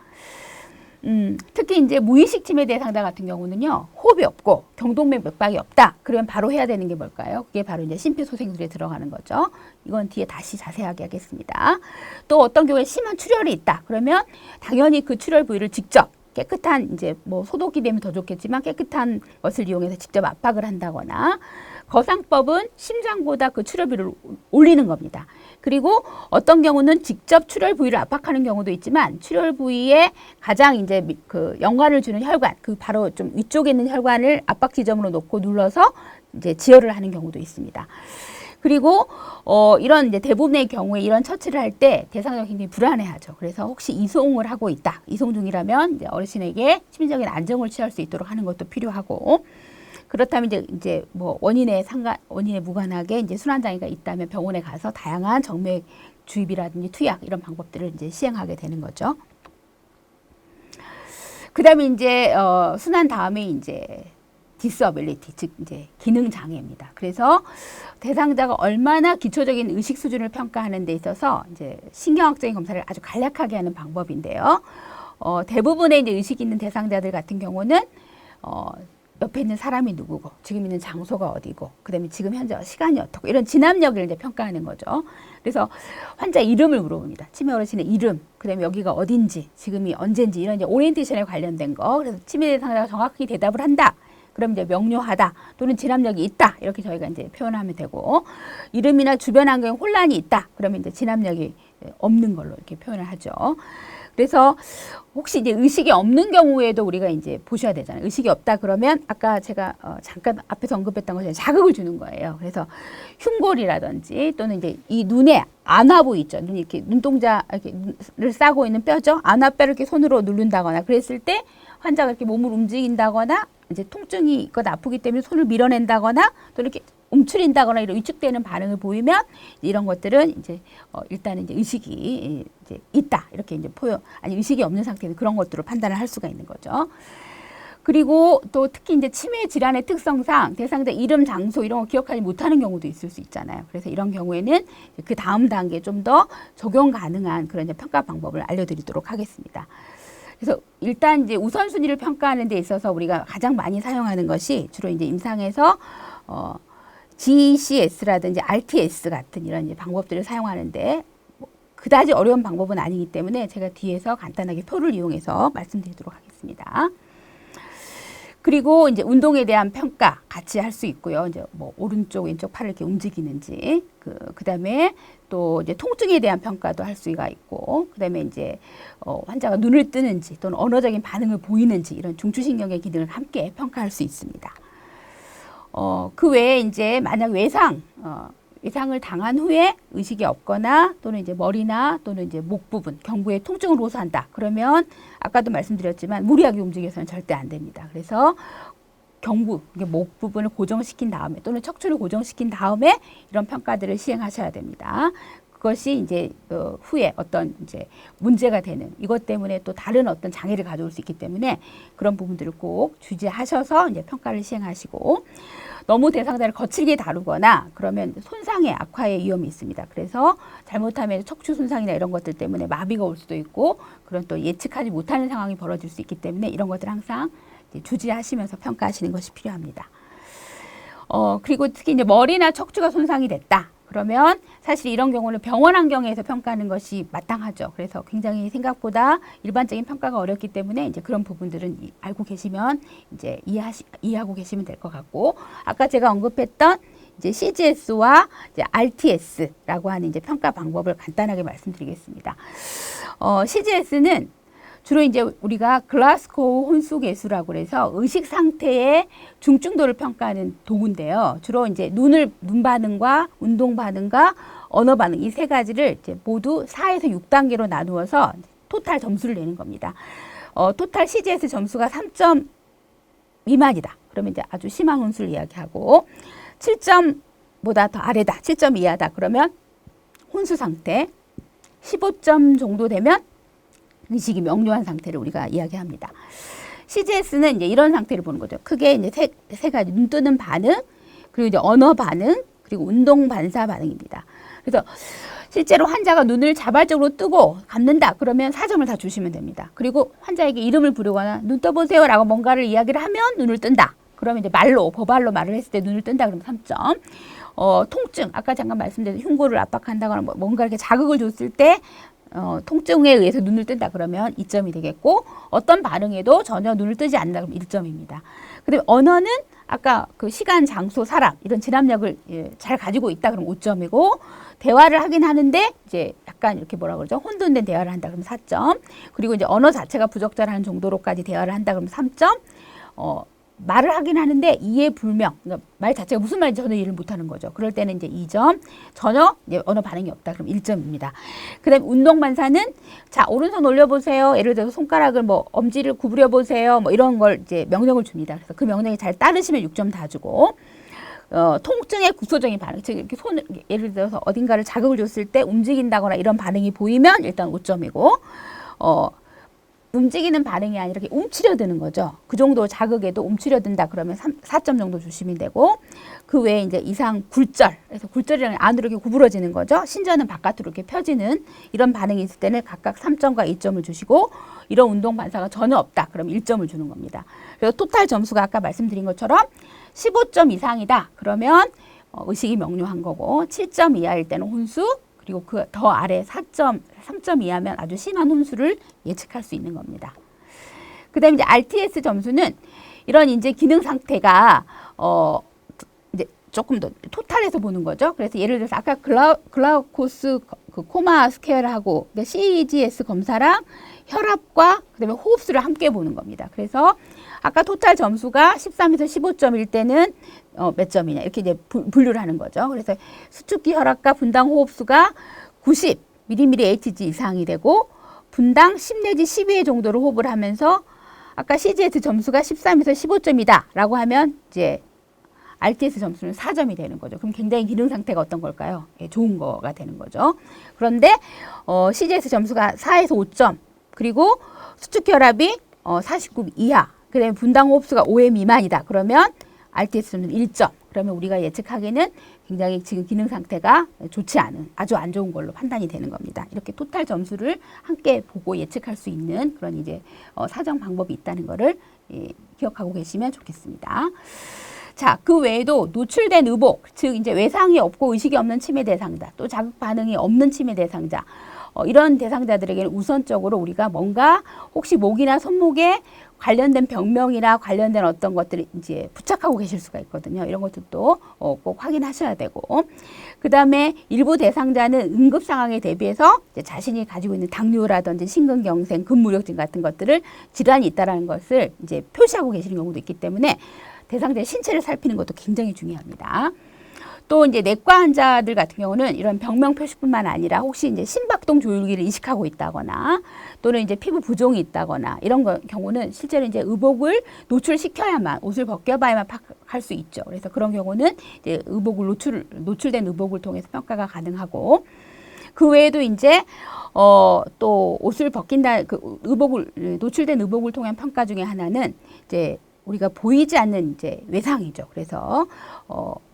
특히 이제 무의식 치매 대상자 같은 경우는요, 호흡이 없고 경동맥 맥박이 없다. 그러면 바로 해야 되는 게 뭘까요? 그게 바로 이제 심폐소생술에 들어가는 거죠. 이건 뒤에 다시 자세하게 하겠습니다. 또 어떤 경우에 심한 출혈이 있다. 그러면 당연히 그 출혈 부위를 직접 깨끗한 이제 뭐 소독이 되면 더 좋겠지만 깨끗한 것을 이용해서 직접 압박을 한다거나, 거상법은 심장보다 그 출혈비를 올리는 겁니다. 그리고 어떤 경우는 직접 출혈 부위를 압박하는 경우도 있지만 출혈 부위에 가장 이제 그 연관을 주는 혈관, 그 바로 좀 위쪽에 있는 혈관을 압박 지점으로 놓고 눌러서 이제 지혈을 하는 경우도 있습니다. 그리고 이런 이제 대부분의 경우에 이런 처치를 할 때 대상자가 굉장히 불안해하죠. 그래서 혹시 이송을 하고 있다, 이송 중이라면 이제 어르신에게 심리적인 안정을 취할 수 있도록 하는 것도 필요하고, 그렇다면 이제 뭐 원인에 무관하게 이제 순환장애가 있다면 병원에 가서 다양한 정맥 주입이라든지 투약 이런 방법들을 이제 시행하게 되는 거죠. 그다음에 이제 순환 다음에 이제 디서빌리티, 즉 이제 기능 장애입니다. 그래서 대상자가 얼마나 기초적인 의식 수준을 평가하는 데 있어서 이제 신경학적인 검사를 아주 간략하게 하는 방법인데요. 대부분의 이제 의식 있는 대상자들 같은 경우는 옆에 있는 사람이 누구고, 지금 있는 장소가 어디고, 그다음에 지금 현재 시간이 어떻고, 이런 진압력을 이제 평가하는 거죠. 그래서 환자 이름을 물어봅니다. 치매 어르신의 이름, 그다음에 여기가 어딘지, 지금이 언젠지, 이런 이제 오리엔테이션에 관련된 거. 그래서 치매 대상자가 정확히 대답을 한다. 그럼 이제 명료하다 또는 진압력이 있다, 이렇게 저희가 이제 표현하면 되고, 이름이나 주변 환경에 혼란이 있다, 그러면 이제 진압력이 없는 걸로 이렇게 표현을 하죠. 그래서 혹시 이제 의식이 없는 경우에도 우리가 이제 보셔야 되잖아요. 의식이 없다 그러면 아까 제가 잠깐 앞에서 언급했던 것처럼 자극을 주는 거예요. 그래서 흉골이라든지 또는 이제 이 눈에 안화부 있죠. 눈이 이렇게 눈동자 이렇게를 싸고 있는 뼈죠. 안화뼈를 이렇게 손으로 누른다거나 그랬을 때 환자가 이렇게 몸을 움직인다거나 이제 통증이 있거나 아프기 때문에 손을 밀어낸다거나 또 이렇게 움츠린다거나 이런 위축되는 반응을 보이면 이런 것들은 이제 일단은 이제 의식이 이제 있다, 이렇게 이제 아니 의식이 없는 상태는 그런 것들을 판단을 할 수가 있는 거죠. 그리고 또 특히 이제 치매 질환의 특성상 대상자 이름, 장소 이런 거 기억하지 못하는 경우도 있을 수 있잖아요. 그래서 이런 경우에는 그 다음 단계에 좀 더 적용 가능한 그런 이제 평가 방법을 알려드리도록 하겠습니다. 그래서 일단 이제 우선순위를 평가하는 데 있어서 우리가 가장 많이 사용하는 것이 주로 이제 임상에서 GCS라든지 RTS 같은 이런 이제 방법들을 사용하는데 그다지 어려운 방법은 아니기 때문에 제가 뒤에서 간단하게 표를 이용해서 말씀드리도록 하겠습니다. 그리고 이제 운동에 대한 평가 같이 할 수 있고요. 이제 뭐 오른쪽, 왼쪽 팔을 이렇게 움직이는지, 그다음에 또 이제 통증에 대한 평가도 할 수가 있고, 그다음에 이제 환자가 눈을 뜨는지 또는 언어적인 반응을 보이는지 이런 중추신경의 기능을 함께 평가할 수 있습니다. 그 외에 이제 만약 외상을 당한 후에 의식이 없거나 또는 이제 머리나 또는 이제 목 부분, 경부에 통증을 호소한다. 그러면 아까도 말씀드렸지만 무리하게 움직여서는 절대 안 됩니다. 그래서 경부, 목 부분을 고정시킨 다음에 또는 척추를 고정시킨 다음에 이런 평가들을 시행하셔야 됩니다. 그것이 이제 후에 어떤 이제 문제가 되는 이것 때문에 또 다른 어떤 장애를 가져올 수 있기 때문에 그런 부분들을 꼭 주의하셔서 이제 평가를 시행하시고, 너무 대상자를 거칠게 다루거나 그러면 손상의 악화의 위험이 있습니다. 그래서 잘못하면 척추 손상이나 이런 것들 때문에 마비가 올 수도 있고 그런 또 예측하지 못하는 상황이 벌어질 수 있기 때문에 이런 것들 항상 이제 주지하시면서 평가하시는 것이 필요합니다. 그리고 특히 이제 머리나 척추가 손상이 됐다. 그러면 사실 이런 경우는 병원 환경에서 평가하는 것이 마땅하죠. 그래서 굉장히 생각보다 일반적인 평가가 어렵기 때문에 이제 그런 부분들은 알고 계시면 이제 이해하고 계시면 될 것 같고, 아까 제가 언급했던 이제 CGS와 이제 RTS라고 하는 이제 평가 방법을 간단하게 말씀드리겠습니다. CGS는 주로 이제 우리가 글라스고우 혼수 계수라고 그래서 의식 상태의 중증도를 평가하는 도구인데요. 주로 이제 눈 반응과 운동 반응과 언어 반응 이 세 가지를 이제 모두 4에서 6단계로 나누어서 토탈 점수를 내는 겁니다. 토탈 CGS 점수가 3점 미만이다. 그러면 이제 아주 심한 혼수를 이야기하고 7점보다 더 아래다. 7점 이하다. 그러면 혼수 상태. 15점 정도 되면 의식이 명료한 상태를 우리가 이야기합니다. CGS는 이제 이런 상태를 보는 거죠. 크게 이제 세 가지, 눈 뜨는 반응, 그리고 이제 언어 반응, 그리고 운동 반사 반응입니다. 그래서 실제로 환자가 눈을 자발적으로 뜨고 감는다. 그러면 4점을 다 주시면 됩니다. 그리고 환자에게 이름을 부르거나 눈 떠보세요 라고 뭔가를 이야기를 하면 눈을 뜬다. 그러면 이제 버발로 말을 했을 때 눈을 뜬다. 그러면 3점. 통증, 아까 잠깐 말씀드린 흉골을 압박한다거나 뭔가 이렇게 자극을 줬을 때 통증에 의해서 눈을 뜬다 그러면 2점이 되겠고, 어떤 반응에도 전혀 눈을 뜨지 않는다 그러면 1점입니다. 그다음에 언어는 아까 그 시간, 장소, 사람 이런 진압력을 잘 가지고 있다 그러면 5점이고 대화를 하긴 하는데 이제 약간 이렇게 뭐라 그러죠? 혼돈된 대화를 한다 그러면 4점. 그리고 이제 언어 자체가 부적절한 정도로까지 대화를 한다 그러면 3점. 말을 하긴 하는데 이해 불명, 그러니까 말 자체가 무슨 말인지 전혀 이해를 못하는 거죠. 그럴 때는 이제 2점, 전혀 이제 언어 반응이 없다 그럼 1점입니다. 그다음 운동 반사는 자 오른손 올려보세요. 예를 들어서 손가락을 뭐 엄지를 구부려 보세요. 뭐 이런 걸 이제 명령을 줍니다. 그래서 그 명령에 잘 따르시면 6점 다 주고. 통증의 구소적인 반응, 즉 이렇게 손을 예를 들어서 어딘가를 자극을 줬을 때 움직인다거나 이런 반응이 보이면 일단 5점이고 움직이는 반응이 아니라 이렇게 움츠려드는 거죠. 그 정도 자극에도 움츠려든다 그러면 4점 정도 주시면 되고 그 외에 이제 이상 굴절, 그래서 굴절이랑 안으로 이렇게 구부러지는 거죠. 신전은 바깥으로 이렇게 펴지는 이런 반응이 있을 때는 각각 3점과 2점을 주시고 이런 운동 반사가 전혀 없다 그럼 1점을 주는 겁니다. 그래서 토탈 점수가 아까 말씀드린 것처럼 15점 이상이다 그러면 의식이 명료한 거고 7점 이하일 때는 혼수 그리고 그 더 아래 4점, 3점 이하면 아주 심한 혼수를 예측할 수 있는 겁니다. 그 다음에 이제 RTS 점수는 이런 이제 기능 상태가, 이제 조금 더 토탈에서 보는 거죠. 그래서 예를 들어서 아까 글라우코스 그 코마 스퀘어하고 CGS 검사랑 혈압과 그다음에 호흡수를 함께 보는 겁니다. 그래서 아까 토탈 점수가 13에서 15점일 때는 몇 점이냐 이렇게 이제 분류를 하는 거죠. 그래서 수축기 혈압과 분당 호흡수가 90 mmHg 이상이 되고 분당 10 내지 12회 정도로 호흡을 하면서 아까 CGS 점수가 13에서 15점이다 라고 하면 이제 RTS 점수는 4점이 되는 거죠. 그럼 굉장히 기능 상태가 어떤 걸까요? 예, 좋은 거가 되는 거죠. 그런데 CGS 점수가 4에서 5점 그리고 수축기 혈압이 49 이하 그 다음에 분당 호흡수가 5회 미만이다. 그러면 RTS는 1점. 그러면 우리가 예측하기에는 굉장히 지금 기능 상태가 좋지 않은 아주 안 좋은 걸로 판단이 되는 겁니다. 이렇게 토탈 점수를 함께 보고 예측할 수 있는 그런 이제 사정 방법이 있다는 거를 기억하고 계시면 좋겠습니다. 자, 그 외에도 노출된 의복, 즉 이제 외상이 없고 의식이 없는 치매 대상자, 또 자극 반응이 없는 치매 대상자, 이런 대상자들에게는 우선적으로 우리가 뭔가 혹시 목이나 손목에 관련된 병명이나 관련된 어떤 것들을 이제 부착하고 계실 수가 있거든요. 이런 것들도 꼭 확인하셔야 되고, 그 다음에 일부 대상자는 응급 상황에 대비해서 이제 자신이 가지고 있는 당뇨라든지 심근경색, 근무력증 같은 것들을 질환이 있다라는 것을 이제 표시하고 계시는 경우도 있기 때문에 대상자의 신체를 살피는 것도 굉장히 중요합니다. 또 이제 내과 환자들 같은 경우는 이런 병명 표시뿐만 아니라 혹시 이제 심박동 조율기를 이식하고 있다거나 또는 이제 피부 부종이 있다거나 이런 경우는 실제로 이제 의복을 노출시켜야만 옷을 벗겨봐야만 할 수 있죠. 그래서 그런 경우는 이제 의복을 노출된 의복을 통해서 평가가 가능하고 그 외에도 이제 또 옷을 벗긴다 그 의복을 노출된 의복을 통한 평가 중에 하나는 이제 우리가 보이지 않는 이제 외상이죠. 그래서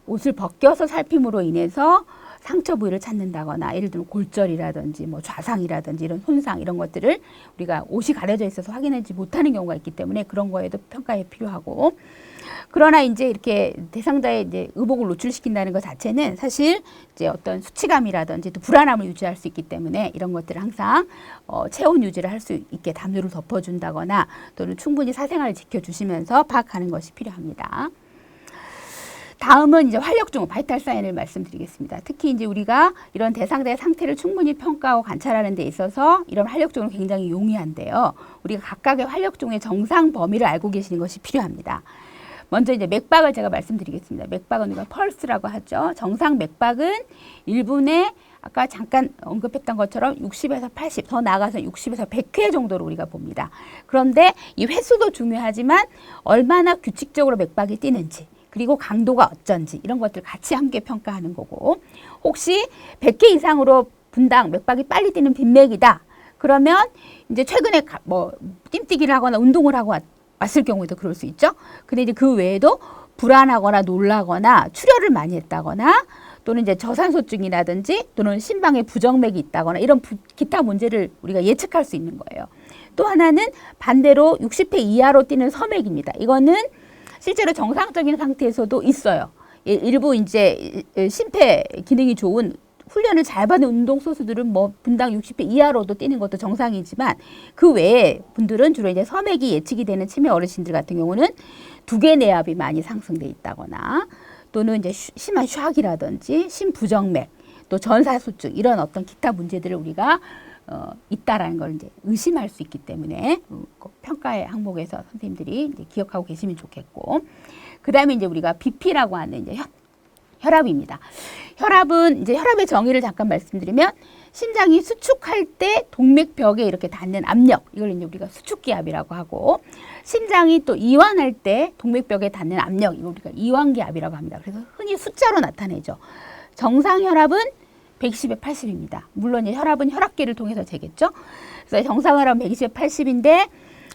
옷을 벗겨서 살핌으로 인해서 상처 부위를 찾는다거나 예를 들면 골절이라든지 뭐 좌상이라든지 이런 손상 이런 것들을 우리가 옷이 가려져 있어서 확인하지 못하는 경우가 있기 때문에 그런 거에도 평가가 필요하고 그러나 이제 이렇게 대상자의 이제 의복을 노출시킨다는 것 자체는 사실 이제 어떤 수치감이라든지 또 불안함을 유지할 수 있기 때문에 이런 것들을 항상 체온 유지를 할 수 있게 담요를 덮어준다거나 또는 충분히 사생활을 지켜주시면서 파악하는 것이 필요합니다. 다음은 이제 활력 증후, 바이탈 사인을 말씀드리겠습니다. 특히 이제 우리가 이런 대상자의 상태를 충분히 평가하고 관찰하는 데 있어서 이런 활력 증후는 굉장히 용이한데요. 우리가 각각의 활력 증후의 정상 범위를 알고 계시는 것이 필요합니다. 먼저 이제 맥박을 제가 말씀드리겠습니다. 맥박은 우리가 펄스라고 하죠. 정상 맥박은 1분에 아까 잠깐 언급했던 것처럼 60에서 80, 더 나아가서 60에서 100회 정도로 우리가 봅니다. 그런데 이 횟수도 중요하지만 얼마나 규칙적으로 맥박이 뛰는지 그리고 강도가 어쩐지 이런 것들 같이 함께 평가하는 거고 혹시 100회 이상으로 분당 맥박이 빨리 뛰는 빈맥이다. 그러면 이제 최근에 뭐 뜀뛰기를 하거나 운동을 하고 왔을 경우에도 그럴 수 있죠. 근데 이제 그 외에도 불안하거나 놀라거나 출혈을 많이 했다거나 또는 이제 저산소증이라든지 또는 심방에 부정맥이 있다거나 이런 기타 문제를 우리가 예측할 수 있는 거예요. 또 하나는 반대로 60회 이하로 뛰는 서맥입니다. 이거는 실제로 정상적인 상태에서도 있어요. 일부 이제 심폐 기능이 좋은 훈련을 잘 받은 운동 선수들은 뭐 분당 60회 이하로도 뛰는 것도 정상이지만 그 외에 분들은 주로 이제 섬액이 예측이 되는 치매 어르신들 같은 경우는 두개 내압이 많이 상승돼 있다거나 또는 이제 심한 샥이라든지 심부정맥 또 전사수증 이런 어떤 기타 문제들을 우리가 있다라는 걸 이제 의심할 수 있기 때문에 평가의 항목에서 선생님들이 이제 기억하고 계시면 좋겠고, 그 다음에 이제 우리가 BP라고 하는 이제 혈압입니다. 혈압은 이제 혈압의 정의를 잠깐 말씀드리면 심장이 수축할 때 동맥벽에 이렇게 닿는 압력, 이걸 이제 우리가 수축기압이라고 하고, 심장이 또 이완할 때 동맥벽에 닿는 압력, 이걸 우리가 이완기압이라고 합니다. 그래서 흔히 숫자로 나타내죠. 정상 혈압은 120에 80입니다. 물론 이제 혈압은 혈압계를 통해서 재겠죠. 그래서 정상 혈압은 120에 80인데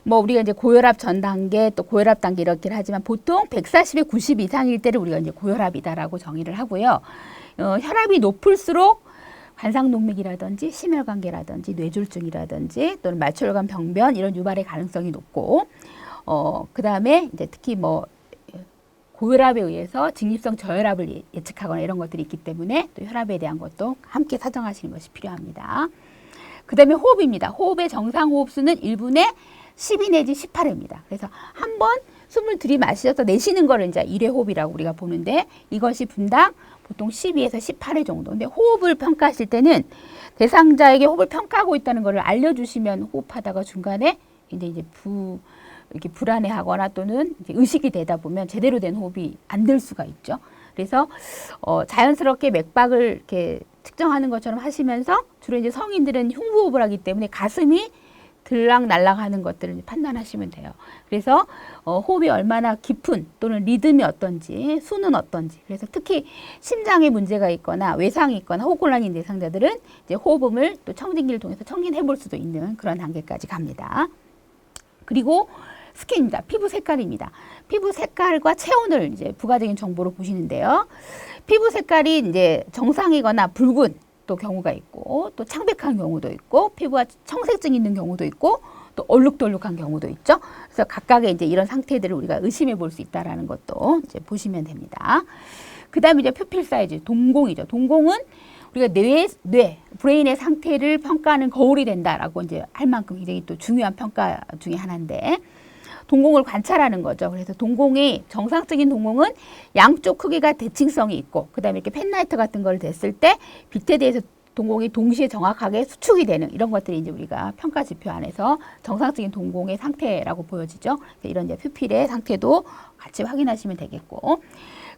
뭐 우리가 이제 고혈압 전 단계 또 고혈압 단계 이렇게 하지만 보통 140에 90 이상일 때를 우리가 이제 고혈압이다라고 정의를 하고요. 혈압이 높을수록 관상동맥이라든지 심혈관계라든지 뇌졸중이라든지 또는 말초혈관 병변 이런 유발의 가능성이 높고, 그 다음에 이제 특히 뭐 고혈압에 의해서 직립성 저혈압을 예측하거나 이런 것들이 있기 때문에 또 혈압에 대한 것도 함께 사정하시는 것이 필요합니다. 그 다음에 호흡입니다. 호흡의 정상 호흡수는 1분에 12 내지 18회입니다. 그래서 한번 숨을 들이마셔서 내쉬는 거를 이제 1회 호흡이라고 우리가 보는데 이것이 분당 보통 12에서 18회 정도. 근데 호흡을 평가하실 때는 대상자에게 호흡을 평가하고 있다는 것을 알려주시면 호흡하다가 중간에 이제 이렇게 불안해하거나 또는 이제 의식이 되다 보면 제대로 된 호흡이 안 될 수가 있죠. 그래서 자연스럽게 맥박을 이렇게 측정하는 것처럼 하시면서 주로 이제 성인들은 흉부호흡을 하기 때문에 가슴이 들락날락하는 것들을 판단하시면 돼요. 그래서 호흡이 얼마나 깊은 또는 리듬이 어떤지 수는 어떤지, 그래서 특히 심장에 문제가 있거나 외상이 있거나 호흡곤란이 있는 대상자들은 이제 호흡음을 또 청진기를 통해서 청진해 볼 수도 있는 그런 단계까지 갑니다. 그리고 스킨입니다. 피부 색깔입니다. 피부 색깔과 체온을 이제 부가적인 정보로 보시는데요. 피부 색깔이 이제 정상이거나 붉은 또 경우가 있고 또 창백한 경우도 있고 피부가 청색증이 있는 경우도 있고 또 얼룩덜룩한 경우도 있죠. 그래서 각각의 이제 이런 상태들을 우리가 의심해 볼 수 있다라는 것도 이제 보시면 됩니다. 그다음에 이제 퓨필 사이즈, 동공이죠. 동공은 우리가 브레인의 상태를 평가하는 거울이 된다라고 이제 할 만큼 굉장히 또 중요한 평가 중에 하나인데, 동공을 관찰하는 거죠. 그래서 동공이 정상적인 동공은 양쪽 크기가 대칭성이 있고, 그다음에 이렇게 펜라이트 같은 걸 댔을 때 빛에 대해서 동공이 동시에 정확하게 수축이 되는 이런 것들이 이제 우리가 평가 지표 안에서 정상적인 동공의 상태라고 보여지죠. 이런 이제 퓨필의 상태도 같이 확인하시면 되겠고,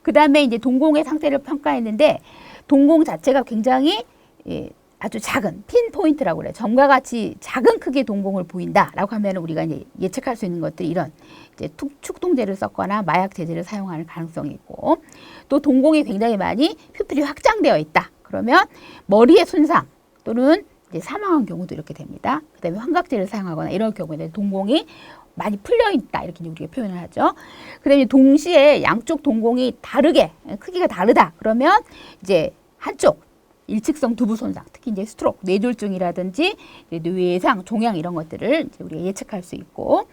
그다음에 이제 동공의 상태를 평가했는데 동공 자체가 굉장히 아주 작은 핀포인트라고 그래요. 점과 같이 작은 크기의 동공을 보인다라고 하면 우리가 이제 예측할 수 있는 것들이 이런 이제 축동제를 썼거나 마약 제제를 사용하는 가능성이 있고, 또 동공이 굉장히 많이 퓨필이 확장되어 있다. 그러면 머리의 손상 또는 이제 사망한 경우도 이렇게 됩니다. 그다음에 환각제를 사용하거나 이런 경우에는 동공이 많이 풀려 있다 이렇게 우리가 표현을 하죠. 그다음에 동시에 양쪽 동공이 다르게 크기가 다르다. 그러면 이제 한쪽 일직성 두부 손상, 특히 이제 스트로크, 뇌졸중이라든지 뇌외상, 종양 이런 것들을 이제 우리가 예측할 수 있고,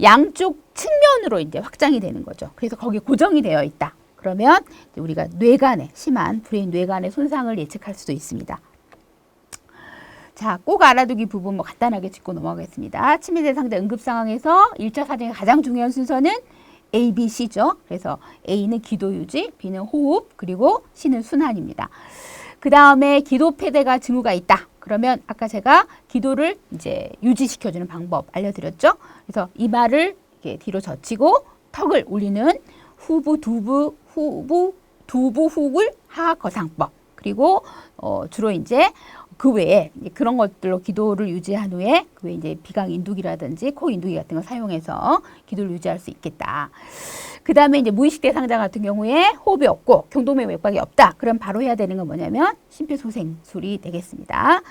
양쪽 측면으로 이제 확장이 되는 거죠. 그래서 거기에 고정이 되어 있다. 그러면 이제 우리가 뇌간에 심한 브레인 뇌간의 손상을 예측할 수도 있습니다. 자, 꼭 알아두기 부분 뭐 간단하게 짚고 넘어가겠습니다. 치매 대상자 응급 상황에서 1차 사정의 가장 중요한 순서는 A, B, C죠. 그래서 A는 기도 유지, B는 호흡, 그리고 C는 순환입니다. 그 다음에 기도 폐대가 징후가 있다. 그러면 아까 제가 기도를 이제 유지시켜주는 방법 알려드렸죠. 그래서 이마를 이렇게 뒤로 젖히고 턱을 올리는 후부, 두부, 후굴, 하거상법. 그리고 주로 이제 그 외에 그런 것들로 기도를 유지한 후에 그 외에 이제 비강 인두기라든지 코 인두기 같은 걸 사용해서 기도를 유지할 수 있겠다. 그 다음에 이제 무의식 대상자 같은 경우에 호흡이 없고 경동맥 맥박이 없다. 그럼 바로 해야 되는 건 뭐냐면 심폐소생술이 되겠습니다.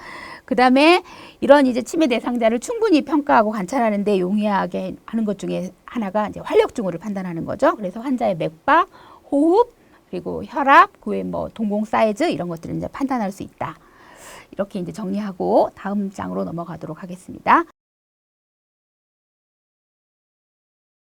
그 다음에 이런 이제 치매 대상자를 충분히 평가하고 관찰하는데 용이하게 하는 것 중에 하나가 이제 활력 징후를 판단하는 거죠. 그래서 환자의 맥박, 호흡, 그리고 혈압, 그 외에 뭐 동공 사이즈 이런 것들을 이제 판단할 수 있다. 이렇게 이제 정리하고 다음 장으로 넘어가도록 하겠습니다.